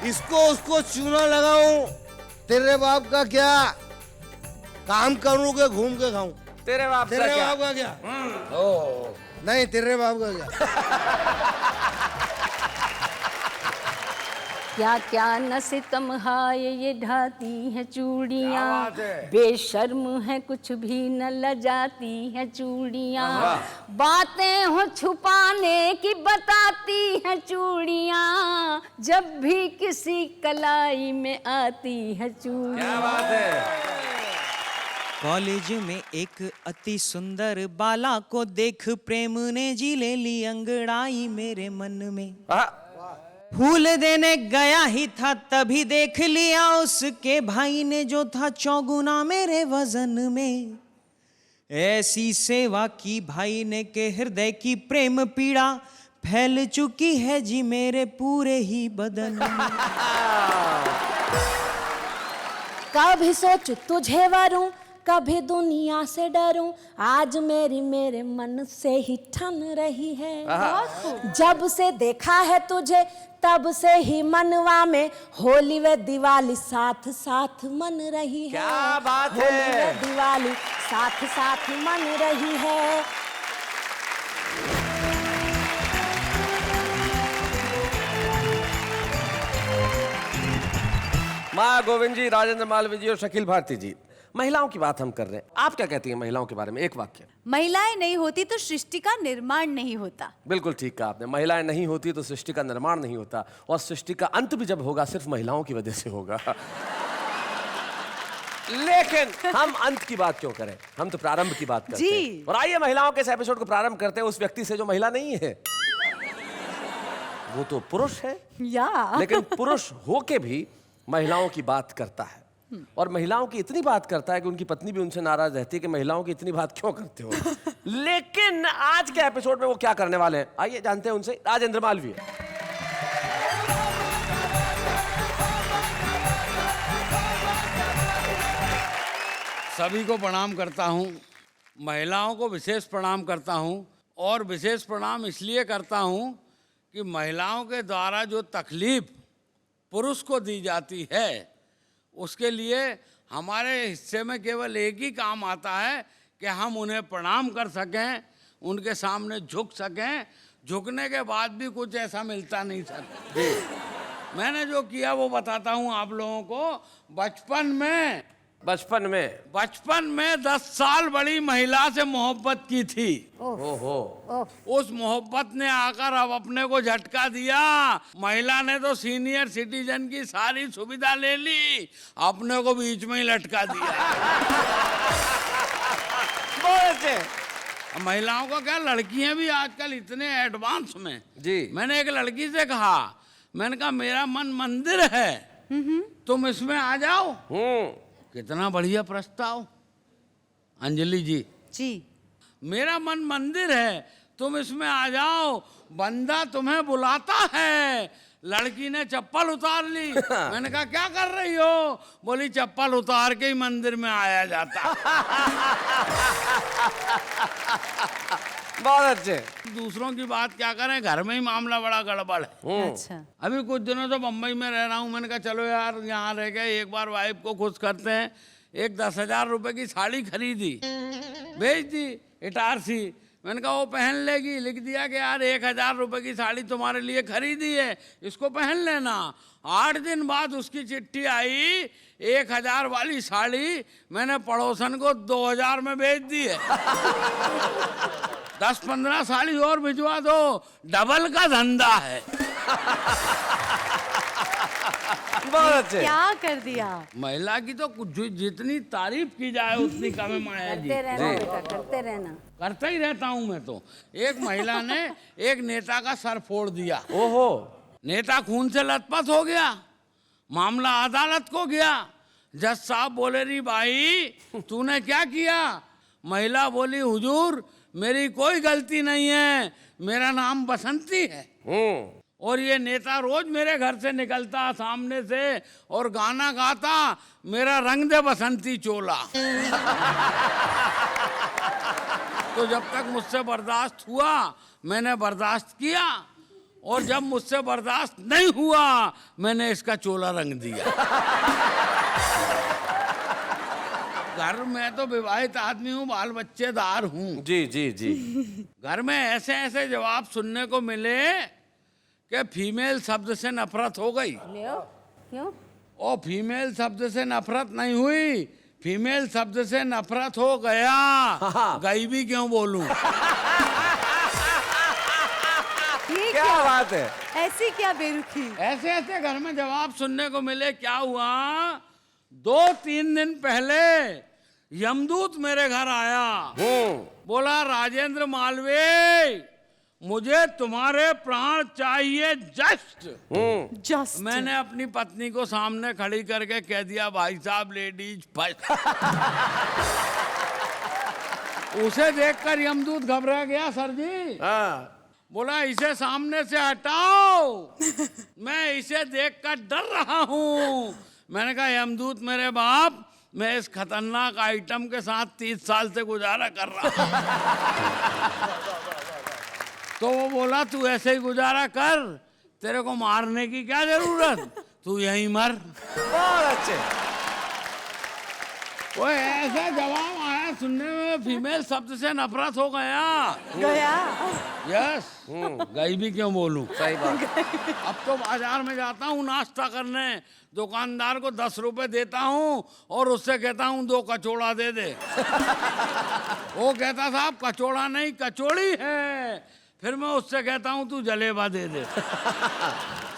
इसको उसको चूना लगाऊं, तेरे बाप का क्या काम करूं के घूम के खाऊं? तेरे बाप का क्या? ओ नहीं, तेरे बाप का क्या? क्या क्या न सितम हाय ये ढाती हैं चूड़ियाँ, बेशर्म है कुछ भी न लजाती हैं चूड़ियाँ, बातें हो छुपाने की बताती हैं चूड़ियाँ, जब भी किसी कलाई में आती हैं चूड़ियाँ। क्या बात है। कॉलेज में एक अति सुंदर बाला को देख प्रेम ने जी ले ली अंगड़ाई मेरे मन में। फूल देने गया ही था तभी देख लिया उसके भाई ने जो था चौगुना मेरे वजन में। ऐसी सेवा की भाई ने के हृदय की प्रेम पीड़ा फैल चुकी है जी मेरे पूरे ही बदन में। कभी सोच तुझे वरूं, कभी दुनिया से डरूं, आज मेरे मन से ही ठन रही है। जब से देखा है तुझे तब से ही मनवा में होली व दिवाली साथ साथ मन रही है। क्या बात है। होली व दिवाली साथ साथ मन रही है। माँ गोविंद जी, राजेंद्र मालवीय जी और शकील भारती जी, महिलाओं की बात हम कर रहे हैं, आप क्या कहती हैं महिलाओं के बारे में? एक वाक्य। महिलाएं नहीं होती तो सृष्टि का निर्माण नहीं होता। बिल्कुल ठीक कहा आपने, महिलाएं नहीं होती तो सृष्टि का निर्माण नहीं होता, और सृष्टि का अंत भी जब होगा सिर्फ महिलाओं की वजह से होगा। लेकिन हम अंत की बात क्यों करें, हम तो प्रारंभ की बात करते हैं। और आइए महिलाओं के इस एपिसोड को प्रारंभ करते हैं उस व्यक्ति से जो महिला नहीं है। वो तो पुरुष है, लेकिन पुरुष होके भी महिलाओं की बात करता है, और महिलाओं की इतनी बात करता है कि उनकी पत्नी भी उनसे नाराज रहती है कि महिलाओं की इतनी बात क्यों करते हो। लेकिन आज के एपिसोड में वो क्या करने वाले हैं, आइए जानते हैं उनसे। राजेंद्र मालवीय। सभी को प्रणाम करता हूं, महिलाओं को विशेष प्रणाम करता हूं, और विशेष प्रणाम इसलिए करता हूं कि महिलाओं के द्वारा जो तकलीफ पुरुष को दी जाती है उसके लिए हमारे हिस्से में केवल एक ही काम आता है कि हम उन्हें प्रणाम कर सकें, उनके सामने झुक सकें। झुकने के बाद भी कुछ ऐसा मिलता नहीं सकता। मैंने जो किया वो बताता हूँ आप लोगों को। बचपन में 10 साल बड़ी महिला से मोहब्बत की थी। उस मोहब्बत ने आकर अब अपने को झटका दिया। महिला ने तो सीनियर सिटीजन की सारी सुविधा ले ली, अपने को बीच में ही लटका दिया। महिलाओं का क्या, लड़कियां भी आजकल इतने एडवांस में जी। मैंने एक लड़की से कहा, मैंने कहा मेरा मन मंदिर है, तुम इसमें आ जाओ। कितना बढ़िया प्रस्ताव अंजलि जी। मेरा मन मंदिर है, तुम इसमें आ जाओ, बंदा तुम्हें बुलाता है। लड़की ने चप्पल उतार ली। मैंने कहा क्या कर रही हो? बोली चप्पल उतार के ही मंदिर में आया जाता। बहुत अच्छे। दूसरों की बात क्या करें, घर में ही मामला बड़ा गड़बड़ है। अच्छा। अभी कुछ दिनों से बम्बई में रह रहा हूँ। मैंने कहा चलो यार यहाँ रह गए, एक बार वाइफ को खुश करते हैं। एक 10,000 रुपए की साड़ी खरीदी, भेज दी इटारसी। मैंने कहा वो पहन लेगी। लिख दिया कि यार 1,000 रुपए की साड़ी तुम्हारे लिए खरीदी है, इसको पहन लेना। 8 दिन बाद उसकी चिट्ठी आई, 1,000 वाली साड़ी मैंने पड़ोसन को 2,000 में बेच दी है। 10-15 साड़ी और भिजवा दो, डबल का धंधा है। बहुत अच्छे। क्या कर दिया। महिला की तो जितनी तारीफ की जाए उतनी कम है माया जी। करते रहना। करता ही रहता हूँ मैं तो। एक महिला ने एक नेता का सर फोड़ दिया। ओहो। नेता खून से लथपथ हो गया, मामला अदालत को गया। जज साहब बोले री भाई तूने क्या किया? महिला बोली हुजूर मेरी कोई गलती नहीं है, मेरा नाम बसंती है। और ये नेता रोज मेरे घर से निकलता सामने से और गाना गाता, मेरा रंग दे बसंती चोला। तो जब तक मुझसे बर्दाश्त हुआ मैंने बर्दाश्त किया, और जब मुझसे बर्दाश्त नहीं हुआ मैंने इसका चोला रंग दिया। घर में तो विवाहित आदमी हूँ, बाल बच्चेदार हूँ। जी जी जी। घर में ऐसे ऐसे जवाब सुनने को मिले कि फीमेल शब्द से नफरत हो गई। क्यों? ओ फीमेल शब्द से नफरत नहीं हुई, फीमेल शब्द से नफरत हो गया। गई भी क्यों बोलूं? क्या बात है? ऐसी क्या बेरुखी? ऐसे ऐसे घर में जवाब सुनने को मिले। क्या हुआ, 2-3 दिन पहले यमदूत मेरे घर आया, बोला राजेंद्र मालवीय मुझे तुम्हारे प्राण चाहिए जस्ट। मैंने अपनी पत्नी को सामने खड़ी करके कह दिया, भाई साहब लेडीज फर्स्ट। उसे देखकर यमदूत घबरा गया, सर जी। बोला इसे सामने से हटाओ, मैं इसे देखकर डर रहा हूँ। मैंने कहा यमदूत मेरे बाप, मैं इस खतरनाक आइटम के साथ 30 साल से गुजारा कर रहा हूँ। तो वो बोला तू ऐसे ही गुजारा कर, तेरे को मारने की क्या जरूरत, तू यहीं मर। बहुत अच्छे। वो ऐसा जवाब आया सुनने में, फीमेल शब्द से नफरत हो गया। यस, गई भी क्यों बोलूं? सही बात। अब तो बाजार में जाता हूँ नाश्ता करने, दुकानदार को 10 रुपए देता हूँ और उससे कहता हूँ 2 कचौड़ा दे दे। वो कहता साहब कचौड़ा नहीं कचौड़ी है। फिर मैं उससे कहता हूँ तू जलेबा दे दे।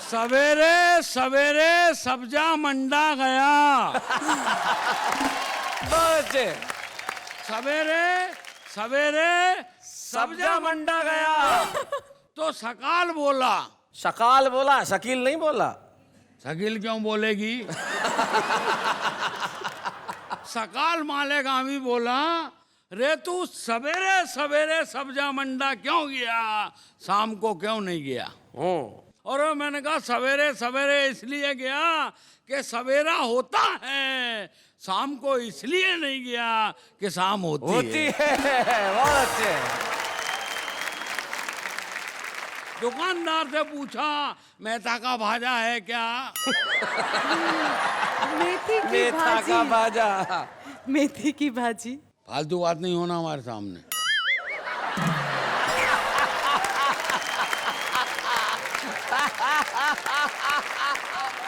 सवेरे सवेरे सब्जा मंडा गया। सवेरे सवेरे सब्जा मंडा गया तो सकाल बोला। शकाल बोला, शकील नहीं बोला। शकील क्यों बोलेगी? सकाल मालेगामी बोला, रे तू सवेरे सवेरे सब्जा मंडा क्यों गया, शाम को क्यों नहीं गया? और मैंने कहा सवेरे सवेरे इसलिए गया कि सवेरा होता है, शाम को इसलिए नहीं गया कि शाम होती है। बहुत अच्छे। दुकानदार से पूछा मेथा का भाजा है क्या? मेथी का भाजा। मेथी की भाजी। फालतू बात नहीं होना हमारे सामने।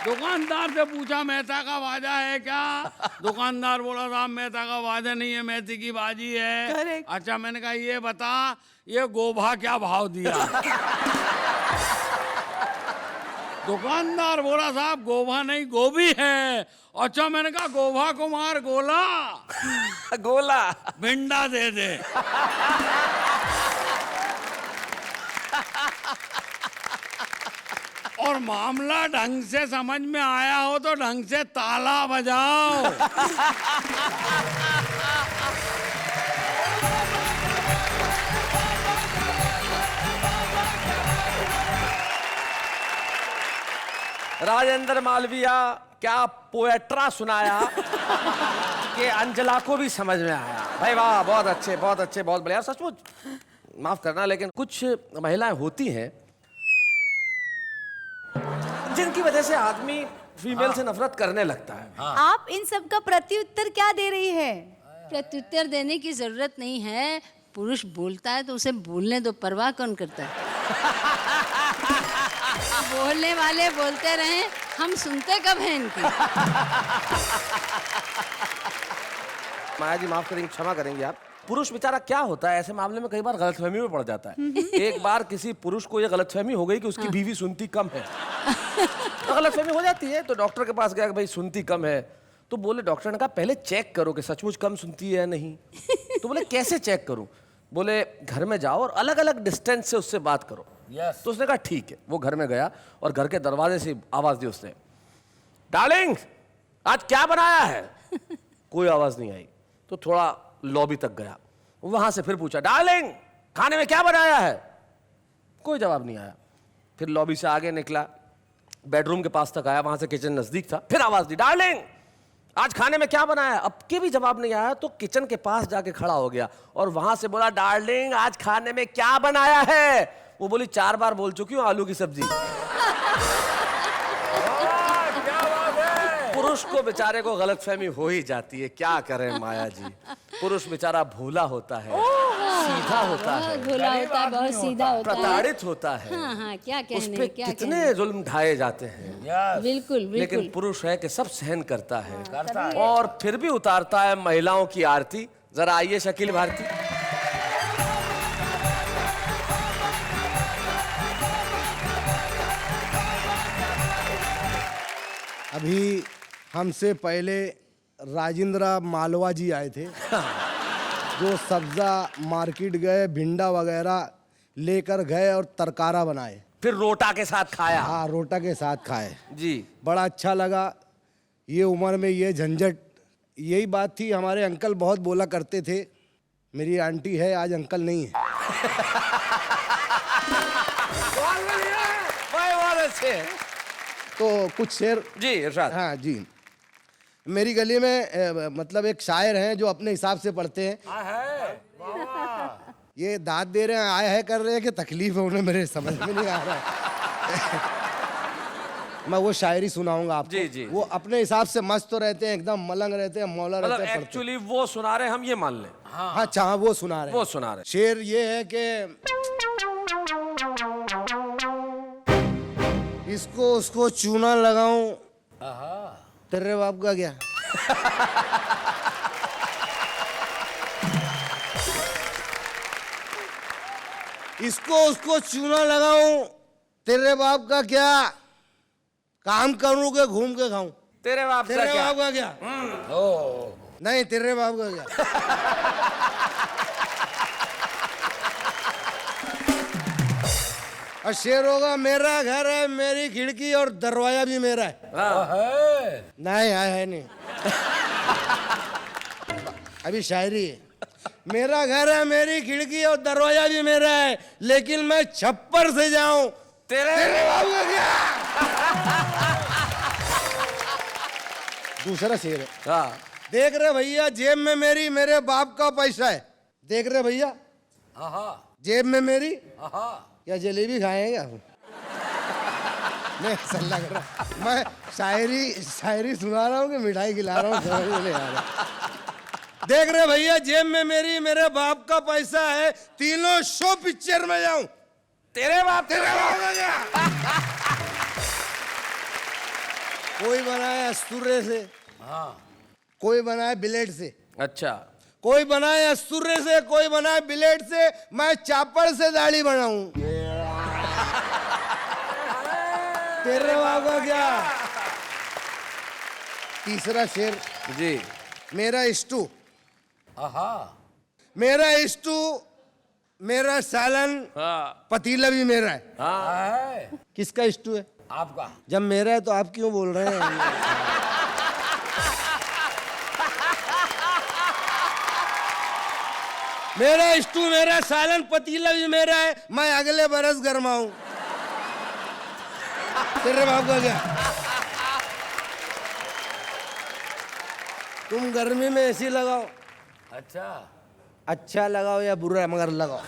दुकानदार से पूछा मेथा का भाजा है क्या? दुकानदार बोला साहब मेथा का भाजा नहीं है, मेथी की भाजी है। Correct. अच्छा, मैंने कहा ये बता ये गोभा क्या भाव दिया? दुकानदार बोला साहब गोभा नहीं गोभी है। अच्छा, मैंने कहा गोभा को मार गोला। गोला भिंडा दे दे। और मामला ढंग से समझ में आया हो तो ढंग से ताला बजाओ। राजेंद्र मालविया क्या पोएट्रा सुनाया कि अंजला को भी समझ में आया। भाई वाह, बहुत अच्छे बहुत अच्छे, बहुत बढ़िया। सचमुच माफ करना, लेकिन कुछ महिलाएं होती हैं जिनकी वजह से आदमी फीमेल से नफरत करने लगता है। आप इन सब का प्रत्युत्तर क्या दे रही है? प्रत्युत्तर देने की जरूरत नहीं है, पुरुष बोलता है तो उसे बोलने दो, परवाह कौन करता है? बोलने वाले बोलते रहे, हम सुनते कब हैं इनकी? माया जी माफ करेंगे, क्षमा करेंगे आप। पुरुष बेचारा क्या होता है ऐसे मामले में, कई बार गलतफहमी में पड़ जाता है। एक बार किसी पुरुष को ये गलतफहमी हो गई कि उसकी बीवी सुनती कम है, तो गलतफहमी हो जाती है। तो डॉक्टर के पास गया कि भाई सुनती कम है, तो बोले डॉक्टर ने कहा पहले चेक करो कि सचमुच कम सुनती है या नहीं। तो बोले कैसे चेक करूं? बोले घर में जाओ और अलग अलग डिस्टेंस से उससे बात करो। तो उसने कहा ठीक है। वो घर में गया और घर के दरवाजे से आवाज दी उसने, डार्लिंग आज क्या बनाया है? कोई आवाज नहीं आई। तो थोड़ा लॉबी तक गया, वहां से फिर पूछा, डार्लिंग खाने में क्या बनाया है? कोई जवाब नहीं आया। फिर लॉबी से आगे निकला, बेडरूम के पास तक आया, वहां से किचन नजदीक था, फिर आवाज दी, डार्लिंग आज खाने में क्या बनाया है? अब के भी जवाब नहीं आया तो किचन के पास जाके खड़ा हो गया और वहां से बोला, डार्लिंग आज खाने में क्या बनाया है? वो बोली, 4 बार बोल चुकी हूँ, आलू की सब्जी। पुरुष को बेचारे को गलतफहमी हो ही जाती है, क्या करें माया जी। पुरुष बेचारा भोला होता है, सीधा होता है, भोला होता है, बहुत सीधा होता है, प्रताड़ित होता है। हाँ, क्या उस कहने, पे क्या कितने कहने। जुल्म ढाए जाते हैं। बिल्कुल लेकिन पुरुष है कि सब सहन करता है और फिर भी उतारता है महिलाओं की आरती। जरा आइए शकील भारती। अभी हमसे पहले राजेंद्र मालवा जी आए थे जो सब्जा मार्केट गए, भिंडा वगैरह लेकर गए और तरकारा बनाए, फिर रोटा के साथ खाया। हाँ, रोटा के साथ खाए जी, बड़ा अच्छा लगा। ये उम्र में ये झंझट, यही बात थी। हमारे अंकल बहुत बोला करते थे, मेरी आंटी है आज अंकल नहीं है। तो कुछ शेर जी इरशाद। हाँ जी, मेरी गली में मतलब एक शायर हैं जो अपने हिसाब से पढ़ते हैं। ये दाद दे रहे हैं, आया है कर रहे हैं कि तकलीफ है उन्हें, मेरे समझ में नहीं आ रहा है। मैं वो शायरी सुनाऊंगा आपको। जी, जी। वो अपने हिसाब से मस्त तो रहते हैं, एकदम मलंग रहते हैं, मौला रहते हैं, पढ़ते हैं। एक्चुअली वो सुना रहे, हम ये मान लें। हाँ, अच्छा वो सुना रहे हैं। वो सुना रहे। शेर ये है कि इसको उसको चूना लगाऊं, तेरे बाप का क्या। इसको उसको चूना लगाऊं, तेरे बाप का क्या। काम करूं के घूम के खाऊं, तेरे बाप तेरे का बाप का क्या। नहीं, तेरे बाप का क्या। और शेर होगा, मेरा घर है, मेरी खिड़की और दरवाजा भी मेरा है। नहीं है नहीं। अभी शायरी है। मेरा घर है, मेरी खिड़की और दरवाजा भी मेरा है, लेकिन मैं छप्पर से जाऊं, तेरे बाप का क्या। दूसरा शेर है। हाँ। देख रहे भैया, जेब में मेरी मेरे बाप का पैसा है। देख रहे भैया, जेब में मेरी, क्या जलेबी खाएंगे आप? नहीं, ऐसा लग रहा मैं शायरी सुना रहा हूँ कि मिठाई खिला रहा हूँ, समझ में नहीं आ रहा। देख रहे भैया, जेब में मेरी मेरे बाप का पैसा है, तीनों शो पिक्चर में जाऊं, तेरे बाप का क्या। कोई बनाया अस्तुरे से, कोई बनाया बिलेट से। अच्छा, कोई बनाए अस्तुरे से, कोई बनाए बिलेट से, मैं चापड़ से दाढ़ी बनाऊं, तेरे बाप का क्या। तीसरा शेर जी, मेरा स्टू, मेरा स्टू, मेरा सालन, पतीला भी मेरा है। किसका स्टू है? आपका। जब मेरा है तो आप क्यों बोल रहे हैं? मेरा स्टू, मेरा सालन, पतीला भी मेरा है, मैं अगले बरस गरमाऊं, तेरे बाप का क्या। तुम गर्मी में एसी लगाओ, अच्छा लगाओ या बुरा मगर लगाओ।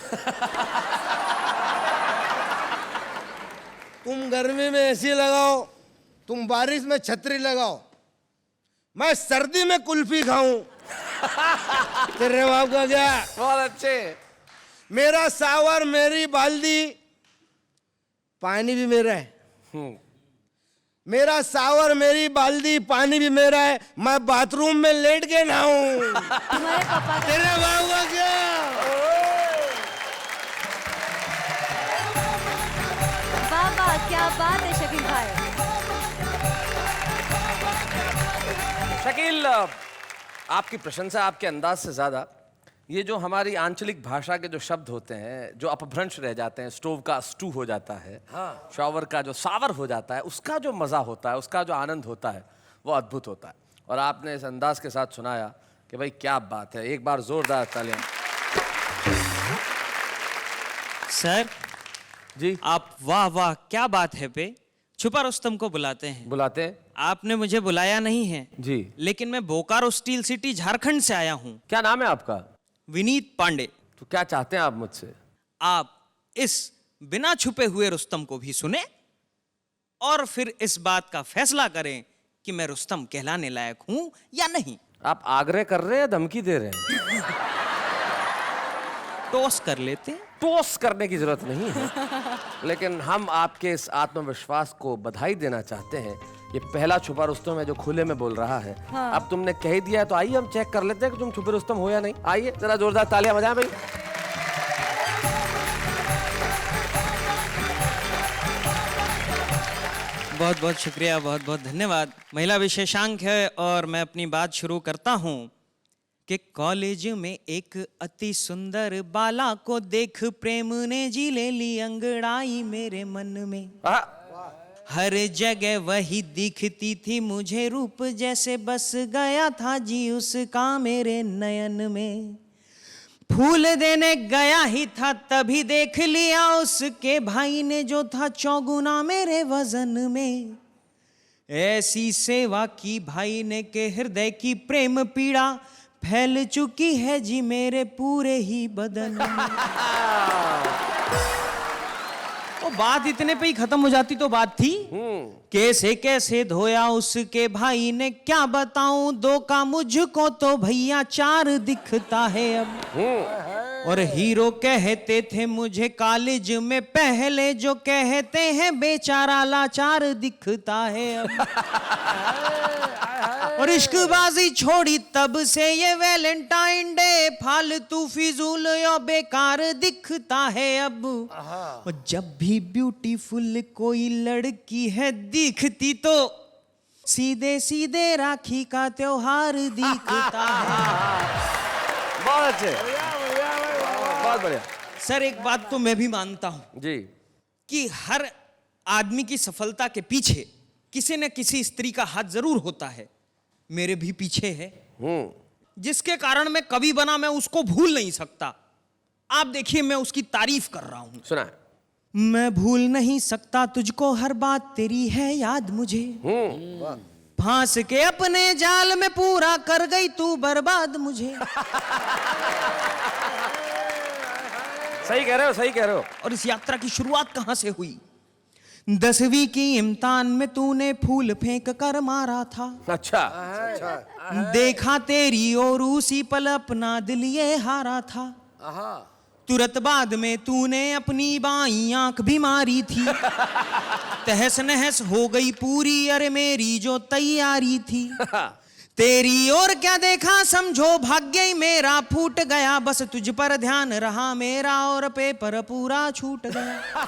तुम गर्मी में एसी लगाओ, तुम बारिश में छतरी लगाओ, मैं सर्दी में कुल्फी खाऊं, तेरे बाप का क्या। बहुत अच्छे। मेरा सावर, मेरी बाल्दी, पानी भी मेरा है। मेरा सावर, मेरी बाल्दी, पानी भी मेरा है, मैं बाथरूम में लेट के नहाऊं, तेरे बाप का क्या। वाह, क्या बात है शकील भाई। शकील, आपकी प्रशंसा आपके अंदाज से ज्यादा ये जो हमारी आंचलिक भाषा के जो शब्द होते हैं, जो अपभ्रंश रह जाते हैं, स्टोव का स्टू हो जाता है, शॉवर का जो सावर हो जाता है, उसका जो मजा होता है, उसका जो आनंद होता है, वो अद्भुत होता है। और आपने इस अंदाज के साथ सुनाया कि भाई क्या बात है। एक बार जोरदार तालियां। सर जी आप वाह वाह क्या बात है पे छुपा रुस्तम को बुलाते हैं। बुलाते हैं? आपने मुझे बुलाया नहीं है जी, लेकिन मैं बोकारो स्टील सिटी झारखंड से आया हूँ। क्या नाम है आपका? विनीत पांडे। तो क्या चाहते हैं आप मुझसे? आप इस बिना छुपे हुए रुस्तम को भी सुने और फिर इस बात का फैसला करें कि मैं रुस्तम कहलाने लायक हूं या नहीं। आप आग्रह कर रहे हैं या धमकी दे रहे हैं? टॉस कर लेते हैं। टॉस करने की जरूरत नहीं है, लेकिन हम आपके इस आत्मविश्वास को बधाई देना चाहते हैं। ये पहला छुपा रुस्तम है जो खुले में बोल रहा है। हाँ। अब तुमने कह ही दिया है तो आइए हम चेक कर लेते हैं कि तुम छुपे रुस्तम हो या नहीं। आइए जरा जोरदार तालियां बजाएं भाई। बहुत बहुत शुक्रिया, बहुत बहुत धन्यवाद। महिला विशेषांक है और मैं अपनी बात शुरू करता हूं कि कॉलेज में एक अति सुंदर बाला को देख प्रेम ने जी ले ली अंगड़ाई मेरे मन में। हर जगह वही दिखती थी मुझे रूप जैसे बस गया था जी उसका मेरे नयन में। फूल देने गया ही था तभी देख लिया उसके भाई ने जो था चौगुना मेरे वजन में। ऐसी सेवा की भाई ने के हृदय की प्रेम पीड़ा फैल चुकी है जी मेरे पूरे ही बदन में। तो बात इतने पे ही खत्म हो जाती तो बात थी। कैसे कैसे धोया उसके भाई ने क्या बताऊं, दो का मुझको तो भैया चार दिखता है अब। और हीरो कहते थे मुझे कॉलेज में पहले, जो कहते हैं बेचारा लाचार दिखता है अब। और इश्कबाजी छोड़ी तब से ये वैलेंटाइन डे फालतू फिजूल या बेकार दिखता है अब। और जब भी ब्यूटीफुल कोई लड़की है दिखती तो सीधे सीधे राखी का त्योहार दिखता है। बहुत अच्छे, बहुत बढ़िया। सर एक बात तो मैं भी मानता हूं जी कि हर आदमी की सफलता के पीछे किसी न किसी स्त्री का हाथ जरूर होता है। मेरे भी पीछे है, जिसके कारण मैं कभी बना मैं उसको भूल नहीं सकता। आप देखिए मैं उसकी तारीफ कर रहा हूं। सुना? मैं भूल नहीं सकता तुझको, हर बात तेरी है याद मुझे। फांस के अपने जाल में पूरा कर गई तू बर्बाद मुझे। सही कह रहे हो, सही कह रहे हो। और इस यात्रा की शुरुआत कहां से हुई? 10वीं की इम्तिहान में तूने फूल फेंक कर मारा था। अच्छा। देखा तेरी और उसी पल अपना दिल ये हारा था। तुरंत बाद में तूने अपनी बाईं आंख भी मारी थी। तहस नहस हो गई पूरी अरे मेरी जो तैयारी थी। तेरी और क्या देखा समझो भाग्य ही मेरा फूट गया, बस तुझ पर ध्यान रहा मेरा और पेपर पूरा छूट गया।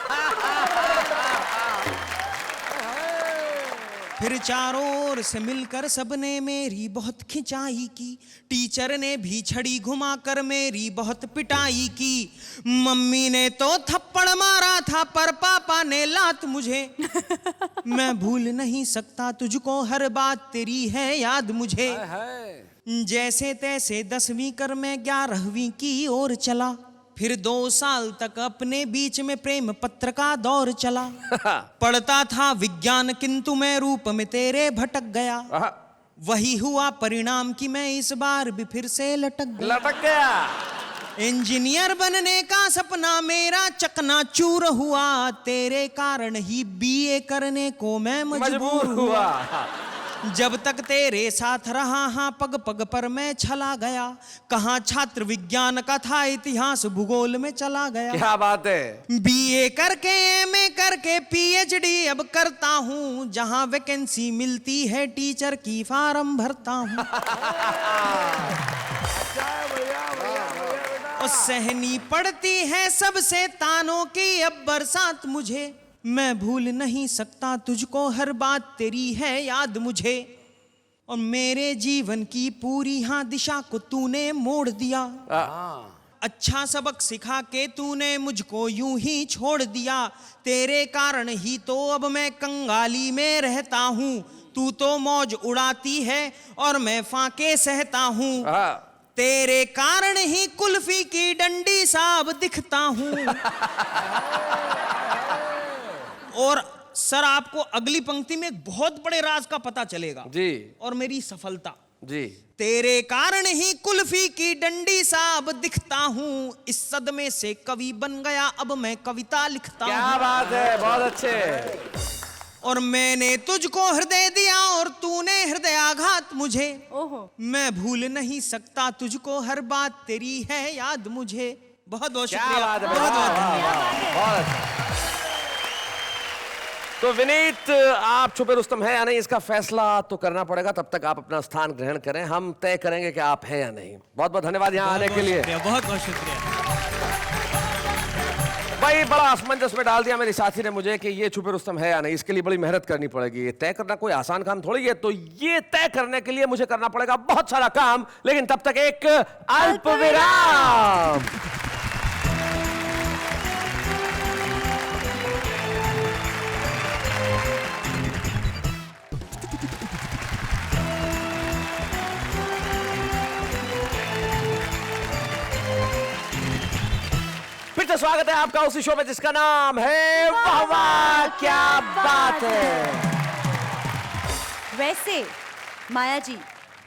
फिर चारों ओर से मिलकर सबने मेरी बहुत खिंचाई की, टीचर ने भी छड़ी घुमाकर मेरी बहुत पिटाई की। मम्मी ने तो थप्पड़ मारा था पर पापा ने लात मुझे। मैं भूल नहीं सकता तुझको, हर बात तेरी है याद मुझे। जैसे तैसे 10वीं कर मैं 11वीं की ओर चला। फिर 2 साल तक अपने बीच में प्रेम पत्र का दौर चला। पढ़ता था विज्ञान किंतु मैं रूप में तेरे भटक गया। वही हुआ परिणाम कि मैं इस बार भी फिर से लटक गया। इंजीनियर बनने का सपना मेरा चकनाचूर हुआ। तेरे कारण ही बीए करने को मैं मजबूर हुआ। जब तक तेरे साथ रहा हाँ पग पग पर मैं छला गया। कहाँ छात्र विज्ञान का था इतिहास भूगोल में चला गया। क्या बात है। बीए करके एमए करके पीएचडी अब करता हूँ। जहाँ वैकेंसी मिलती है टीचर की फार्म भरता हूँ। और सहनी पड़ती है सबसे तानों की अब बरसात मुझे। मैं भूल नहीं सकता तुझको, हर बात तेरी है याद मुझे। और मेरे जीवन की पूरी हाँ दिशा को तूने मोड़ दिया। अच्छा सबक सिखा के तूने मुझको यूं ही छोड़ दिया। तेरे कारण ही तो अब मैं कंगाली में रहता हूँ। तू तो मौज उड़ाती है और मैं फाके सहता हूँ। तेरे कारण ही कुल्फी की डंडी साहब दिखता हूँ। और सर आपको अगली पंक्ति में एक बहुत बड़े राज का पता चलेगा जी। और मेरी सफलता जी। तेरे कारण ही कुल्फी की डंडी साहब दिखता हूँ, इस सदमे से कवि बन गया, अब मैं कविता लिखता हूँ। क्या बात है, बहुत अच्छे। और मैंने तुझको हृदय दिया और तूने हृदयाघात मुझे। ओहो। मैं भूल नहीं सकता तुझको, हर बात तेरी है याद मुझे। बहुत बहुत शुक्रिया। क्या बात है, बहुत बहुत धन्यवाद। बहुत अच्छा। तो विनीत, आप छुपे रुस्तम है या नहीं, इसका फैसला तो करना पड़ेगा। तब तक आप अपना स्थान ग्रहण करें, हम तय करेंगे कि आप हैं या नहीं। बहुत बहुत धन्यवाद यहाँ आने के लिए। बहुत बहुत शुक्रिया। भाई बड़ा असमंजस में डाल दिया मेरी साथी ने मुझे कि ये छुपे रुस्तम है या नहीं। इसके लिए बड़ी मेहनत करनी पड़ेगी। ये तय करना कोई आसान काम थोड़ी है। तो ये तय करने के लिए मुझे करना पड़ेगा बहुत सारा काम, लेकिन तब तक एक अल्प विराम। फिर से स्वागत है आपका उसी शो में जिसका नाम है वाह वाह क्या बात है। वैसे माया जी,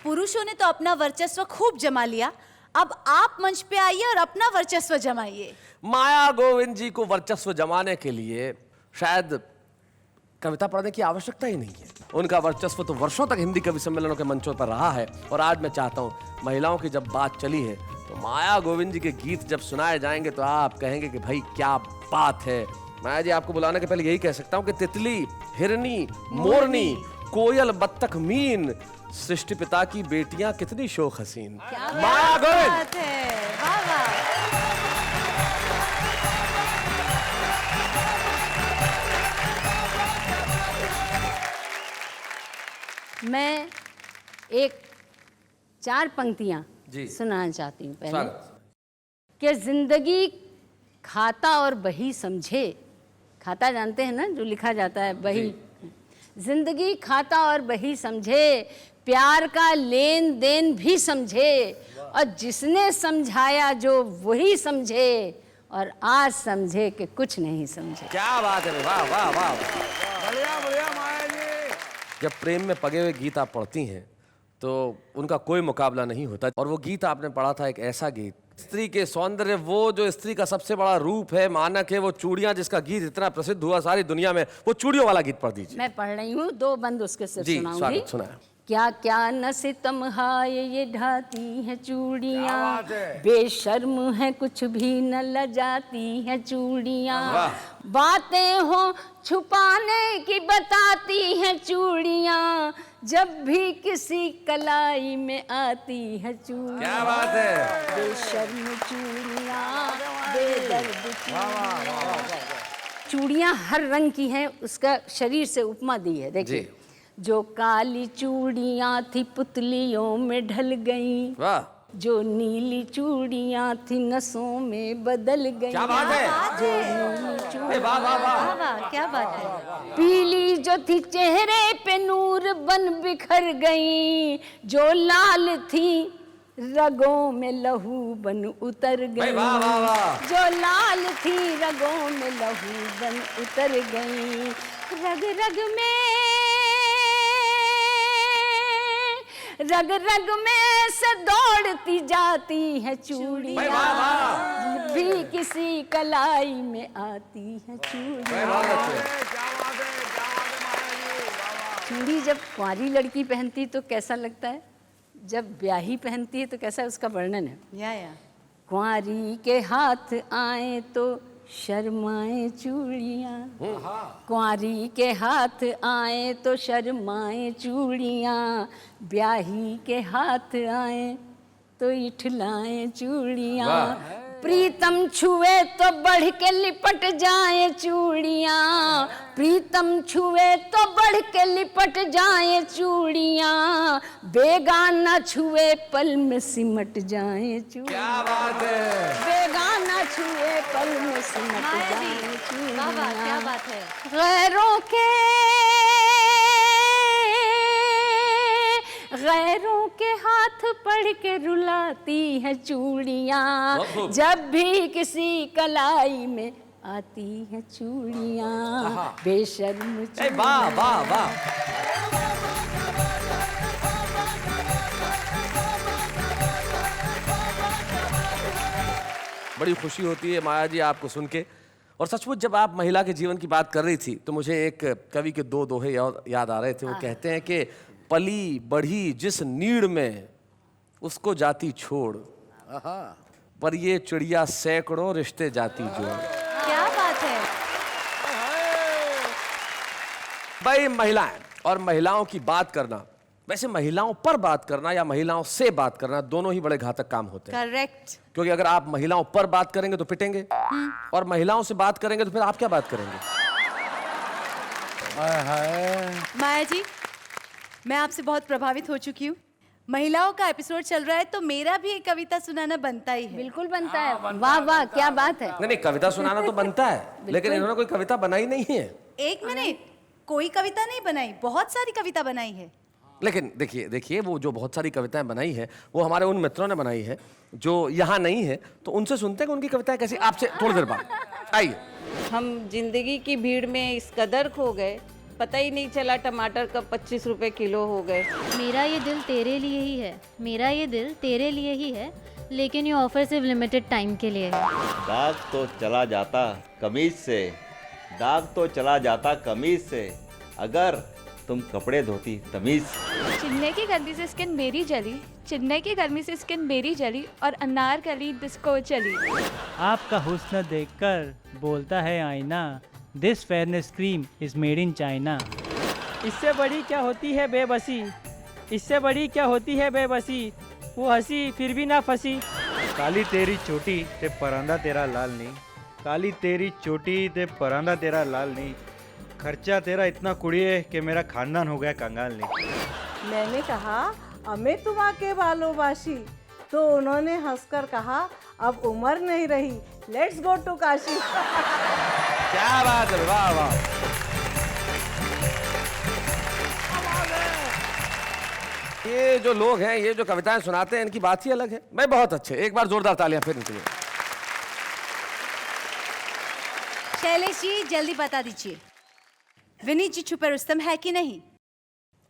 पुरुषों ने तो अपना वर्चस्व खूब जमा लिया, अब आप मंच पे आइए और अपना वर्चस्व जमाइए। माया गोविंद जी को वर्चस्व जमाने के लिए शायद कविता पढ़ने की आवश्यकता ही नहीं है। उनका वर्चस्व तो वर्षों तक हिंदी कवि सम्मेलनों के मंचों पर रहा है। और आज मैं चाहता हूँ, महिलाओं की जब बात चली है तो माया गोविंद जी के गीत जब सुनाए जाएंगे तो आप कहेंगे कि भाई क्या बात है। माया जी, आपको बुलाने के पहले यही कह सकता हूँ कि तितली, हिरनी, मोरनी, कोयल, बत्तख, मीन, सृष्टि पिता की बेटियां कितनी शोक हसीन। माया गोविंद। वाह वाह। मैं एक 4 पंक्तियां जी सुनाना चाहती हूँ पहले स्वागत। कि जिंदगी खाता और बही समझे। खाता जानते हैं ना, जो लिखा जाता है बही। जिंदगी खाता और बही समझे, प्यार का लेन देन भी समझे, और जिसने समझाया जो वही समझे, और आज समझे कि कुछ नहीं समझे। क्या बात है, वाह वाह वाह। बढ़िया बढ़िया माया जी। जब प्रेम में पगे हुए गीत आप पढ़ती हैं तो उनका कोई मुकाबला नहीं होता। और वो गीत आपने पढ़ा था, एक ऐसा गीत, स्त्री के सौंदर्य, वो जो स्त्री का सबसे बड़ा रूप है, मानक है, वो चूड़ियां, जिसका गीत इतना प्रसिद्ध हुआ सारी दुनिया में, वो चूड़ियों वाला गीत पढ़ दीजिए। मैं पढ़ रही हूँ, 2 बंद उसके सिर्फ जी सुनाऊंगी। स्वागत, सुनाया। क्या क्या न सितम हाय ये ढाती हैं चूड़ियाँ, बेशर्म है कुछ भी न लजाती हैं चूड़ियाँ, बातें हो छुपाने की बताती हैं चूड़ियाँ, जब भी किसी कलाई में आती है चूड़ियाँ। क्या बात है। बेशर्म चूड़ियाँ, बेदर्द चूड़ियाँ। चूड़ियाँ हर रंग की हैं, उसका शरीर से उपमा दी है, देखिए। जो काली चूड़ियाँ थी पुतलियों में ढल गईं, जो नीली चूड़ियाँ थी नसों में बदल गईं। क्या बात है। जो नीली चूड़ियाँ, वाह वाह वाह वाह, क्या बात है। पीली जो थी चेहरे पे नूर बन बिखर गईं, जो लाल थी रगों में लहू बन उतर गई। वाह वाह वाह। जो लाल थी रगों में लहू बन उतर गई, रग रग में से दौड़ती जाती है चूड़ियाँ, भी किसी कलाई में आती है चूड़ियाँ। चूड़ी जब कुंवारी लड़की पहनती तो कैसा लगता है, जब ब्याही पहनती है तो कैसा है, उसका वर्णन है। या कुंवारी के हाथ आए तो शर्माए चूड़ियाँ, कुंवारी के हाथ आए तो शर्माए चूड़ियाँ, ब्याही के हाथ आए तो इठलाए चूड़ियाँ, प्रीतम छुए तो बढ़ के लिपट जाए चूड़ियाँ, प्रीतम छुए तो बढ़ के लिपट जाए चूड़ियाँ, बेगाना छुए पल में सिमट जाए चूड़ियाँ। क्या बात है। बेगाना छुए पल में सिमट जाए चूड़ियाँ। क्या बात है। गैरों के हाथ पढ़ के रुलाती हैं चूड़ियाँ, जब भी किसी कलाई में आती हैं चूड़ियाँ, बेशर्म वाह वाह वाह। बड़ी खुशी होती है माया जी आपको सुन के। और सचमुच जब आप महिला के जीवन की बात कर रही थी तो मुझे एक कवि के दो दोहे याद आ रहे थे। वो कहते हैं कि पली बढ़ी जिस नीड़ में उसको जाती छोड़, पर ये चिड़िया सैकड़ों रिश्ते जाती जोड़। क्या बात है। भाई महिलाएं और महिलाओं की बात करना, वैसे महिलाओं पर बात करना या महिलाओं से बात करना दोनों ही बड़े घातक काम होते हैं। करेक्ट। क्योंकि अगर आप महिलाओं पर बात करेंगे तो पिटेंगे, और महिलाओं से बात करेंगे तो फिर आप क्या बात करेंगे। माया जी, मैं आपसे बहुत प्रभावित हो चुकी हूँ। महिलाओं का एपिसोड चल रहा है तो मेरा भी एक कविता सुनाना बनता ही है। बिल्कुल बनता है। वाह वाह, क्या बात है। नहीं, कविता सुनाना तो बनता है, लेकिन इन्होंने कोई कविता बनाई नहीं है। एक मिनट, कोई कविता नहीं बनाई, बहुत सारी कविता बनाई है। लेकिन देखिए वो जो बहुत सारी कविताएं बनाई है वो हमारे उन मित्रों ने बनाई है जो यहाँ नहीं है, तो उनसे सुनते हैं कि उनकी कविताएं कैसी। आपसे थोड़ी देर बाद आइए। हम जिंदगी की भीड़ में इस कदर खो गए, पता ही नहीं चला टमाटर कब 25 रुपए किलो हो गए। मेरा ये दिल तेरे लिए ही है, मेरा ये दिल तेरे लिए ही है, लेकिन ये ऑफर सिर्फ लिमिटेड टाइम के लिए है। दाग तो चला जाता कमीज से, दाग तो चला जाता कमीज से, अगर तुम कपड़े धोती तमीज। चेन्नई की गर्मी से स्किन मेरी जली, चेन्नई की गर्मी से स्किन मेरी जली, और अनारकली डिस्को चली। आपका हुस्न देखकर बोलता है आईना, this fairness cream is made in China. इससे बड़ी क्या होती है बेबसी, इससे बड़ी क्या होती है बेबसी, वो हंसी फिर भी ना फंसी। काली तेरी चोटी ते परांदा तेरा लाल नहीं, काली तेरी चोटी ते परांदा तेरा लाल नहीं, खर्चा तेरा इतना कुड़िए कि मेरा खानदान हो गया कंगाल नहीं। मैंने कहा अमे तुम आके बालोबाशी, तो उन्होंने हंसकर कहा अब उम्र नहीं रही, लेट्स गो टू काशी। क्या बात है, वाह वाह। ये जो लोग हैं, ये जो कविताएं सुनाते हैं, इनकी बात ही अलग है। मैं बहुत अच्छे, एक बार जोरदार तालियां फिर इनके लिए। शैलेश जी जल्दी बता दीजिए, विनीत जी छुपे रुस्तम है कि नहीं?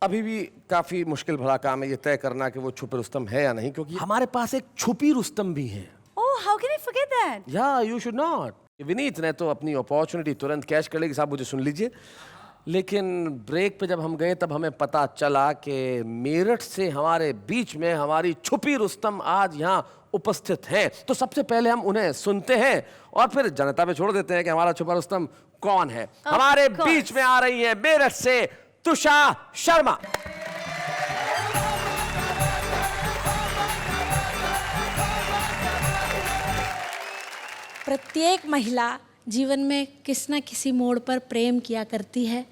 अभी भी काफी मुश्किल भरा काम है ये तय करना कि वो छुपे रुस्तम है या नहीं, क्योंकि हमारे पास एक छुपी रुस्तम भी है। Oh, how can I forget that? Yeah you should not. Vineet ने तो अपनी अपॉर्चुनिटी तुरंत कैच कर ली कि साहब मुझे सुन लीजिए, लेकिन ब्रेक पे जब हम गए तब हमें पता चला कि मेरठ से हमारे बीच में हमारी छुपी रुस्तम आज यहाँ उपस्थित हैं। तो सबसे पहले हम उन्हें सुनते हैं और फिर जनता पे छोड़ देते हैं कि हमारा छुपा रुस्तम कौन है। हमारे बीच में आ रही है मेरठ से तुषा शर्मा। प्रत्येक महिला जीवन में किसी न किसी मोड़ पर प्रेम किया करती है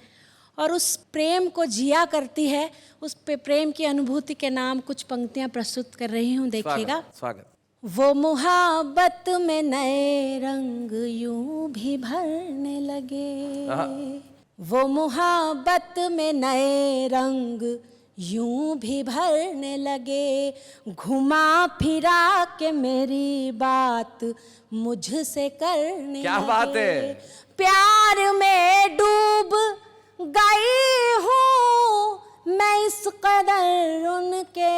और उस प्रेम को जिया करती है। उस प्रेम की अनुभूति के नाम कुछ पंक्तियां प्रस्तुत कर रही हूँ, देखिएगा। स्वागत। वो मुहाबत में नए रंग यूं भी भरने लगे, वो मुहाबत में नए रंग यूं भी भरने लगे, घुमा फिरा के मेरी बात मुझसे करने क्या लगे। बात है। प्यार में डूब गई हूँ मैं इस कदर उनके,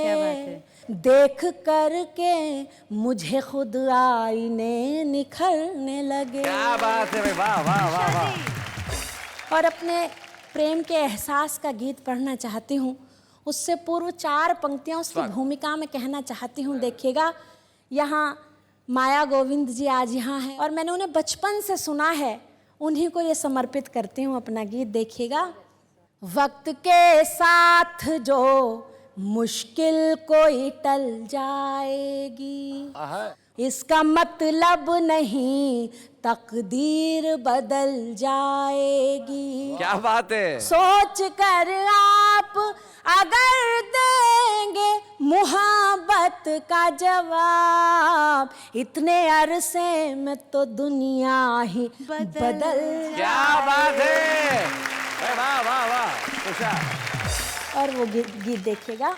क्या बात है। देख करके मुझे खुद आईने निखरने लगे। क्या बात है, वाह वाह वाह वाह। और अपने प्रेम के एहसास का गीत पढ़ना चाहती हूँ। उससे पूर्व 4 पंक्तियाँ उसकी भूमिका में कहना चाहती हूँ, देखिएगा। यहाँ माया गोविंद जी आज यहाँ हैं और मैंने उन्हें बचपन से सुना है, उन्हीं को ये समर्पित करती हूँ अपना गीत, देखिएगा। वक्त के साथ जो मुश्किल कोई टल जाएगी, इसका मतलब नहीं तकदीर बदल जाएगी। क्या बात है। सोच कर आप अगर देंगे मुहब्बत का जवाब, इतने अरसे में तो दुनिया ही बदल क्या बात है, वाह वाह वाह। और वो गीत देखिएगा।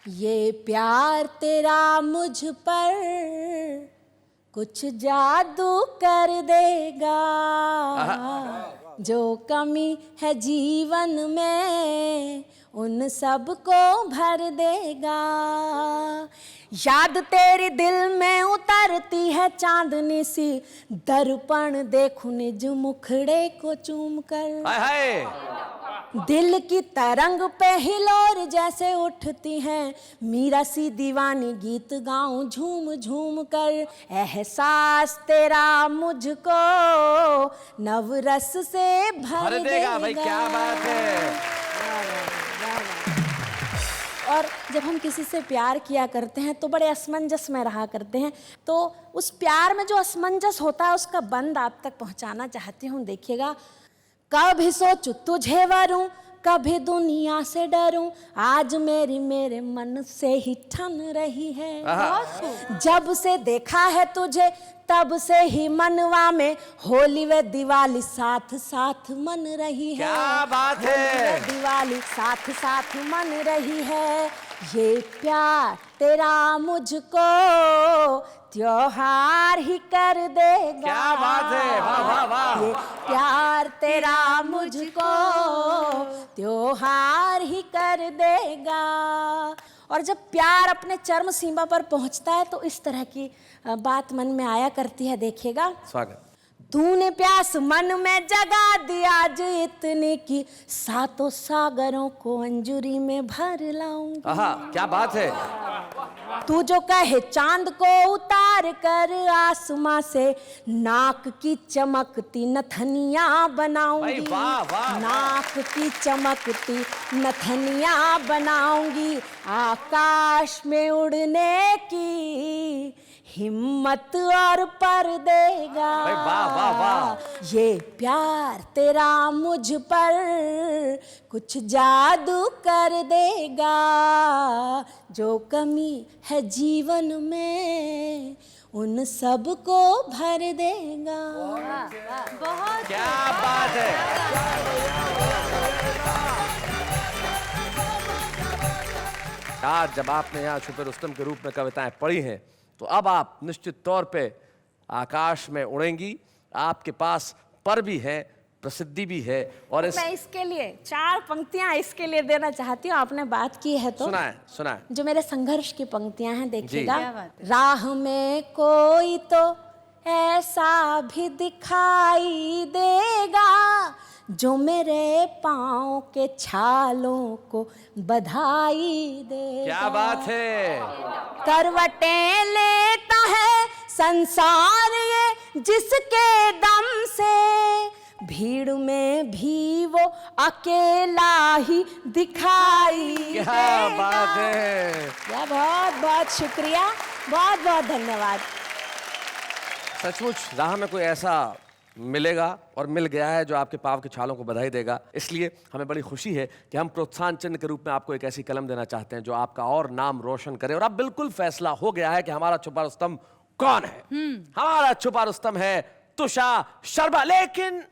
ये प्यार तेरा मुझ पर कुछ जादू कर देगा, जो कमी है जीवन में उन सबको भर देगा। याद तेरी दिल में उतरती है चांदनी सी, दर्पण देखूं निज मुखड़े को चूम कर। हाय हाय। दिल की तरंग पे हिलोर जैसे उठती हैं, मीरा सी दीवानी गीत गाऊं झूम झूम कर। एहसास तेरा मुझको नवरस से भर देगा। भाई क्या बात है। और जब हम किसी से प्यार किया करते हैं तो बड़े असमंजस में रहा करते हैं, तो उस प्यार में जो असमंजस होता है उसका बंद आप तक पहुंचाना चाहती हूँ। देखिएगा, कभी सोचूं तुझे वरूं, कभी दुनिया से डरूं, आज मेरे मन से ही ठन रही है। जब से देखा है तुझे तब से ही मनवा में होली व दिवाली साथ साथ मन रही है। क्या बात है। दिवाली साथ साथ मन रही है। ये प्यार तेरा मुझको त्योहार ही कर देगा। क्या बात है। वाह वाह वाह। ये प्यार तेरा मुझको त्योहार ही कर देगा। और जब प्यार अपने चरम सीमा पर पहुंचता है तो इस तरह की बात मन में आया करती है। देखिएगा, स्वागत। तूने प्यास मन में जगा दी आज इतनी की, सातों सागरों को अंजुरी में भर लाऊंगी। क्या बात है। तू जो कहे चांद को उतार कर आसमां से, नाक की चमकती नथनिया बनाऊंगी। वाह वाह। नाक की चमकती नथनिया बनाऊंगी। आकाश में उड़ने की हिम्मत और पर देगा। वाह वाह वाह। ये प्यार तेरा मुझ पर कुछ जादू कर देगा, जो कमी है जीवन में उन सबको भर देगा। बहुत क्या बात है। आज जब आपने यहाँ छुपे रुस्तम के रूप में कविताएं पढ़ी हैं तो अब आप निश्चित तौर पे आकाश में उड़ेंगी। आपके पास पर भी है, प्रसिद्धि भी है। और मैं इसके लिए 4 पंक्तियां इसके लिए देना चाहती हूँ। आपने बात की है तो सुनाए। जो मेरे संघर्ष की पंक्तियां हैं, देखिएगा। क्या बात है। राह में कोई तो ऐसा भी दिखाई देगा, जो मेरे पाँव के छालों को बधाई देगा। क्या बात है। करवटें लेता है संसार ये जिसके दम से, भीड़ में भी वो अकेला ही दिखाई देगा। क्या बात है। बहुत बहुत शुक्रिया, बहुत बहुत धन्यवाद। सचमुच राह में कोई ऐसा मिलेगा और मिल गया है जो आपके पाँव के छालों को बधाई देगा। इसलिए हमें बड़ी खुशी है कि हम प्रोत्साहन चिन्ह के रूप में आपको एक ऐसी कलम देना चाहते हैं जो आपका और नाम रोशन करे। और अब बिल्कुल फैसला हो गया है कि हमारा छुपा रुस्तम कौन है। हमारा छुपा रुस्तम है तुषा शर्मा। लेकिन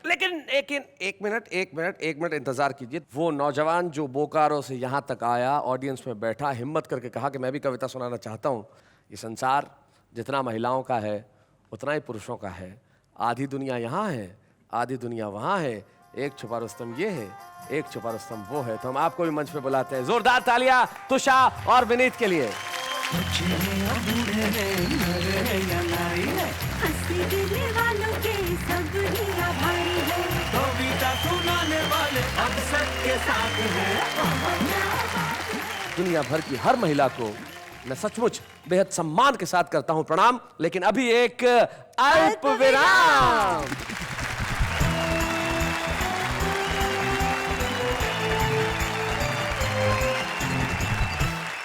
एक मिनट इंतजार कीजिए। वो नौजवान जो बोकारो से यहाँ तक आया, ऑडियंस में बैठा, हिम्मत करके कहा कि मैं भी कविता सुनाना चाहता हूँ। ये संसार जितना महिलाओं का है उतना ही पुरुषों का है। आधी दुनिया यहाँ है, आधी दुनिया वहाँ है। एक छुपा रुस्तम ये है, एक छुपा रुस्तम वो है। तो हम आपको भी मंच पे बुलाते हैं। जोरदार तालियां तुषा और विनीत के लिए। दुनिया भर की हर महिला को मैं सचमुच बेहद सम्मान के साथ करता हूं प्रणाम। लेकिन अभी एक अल्प विराम।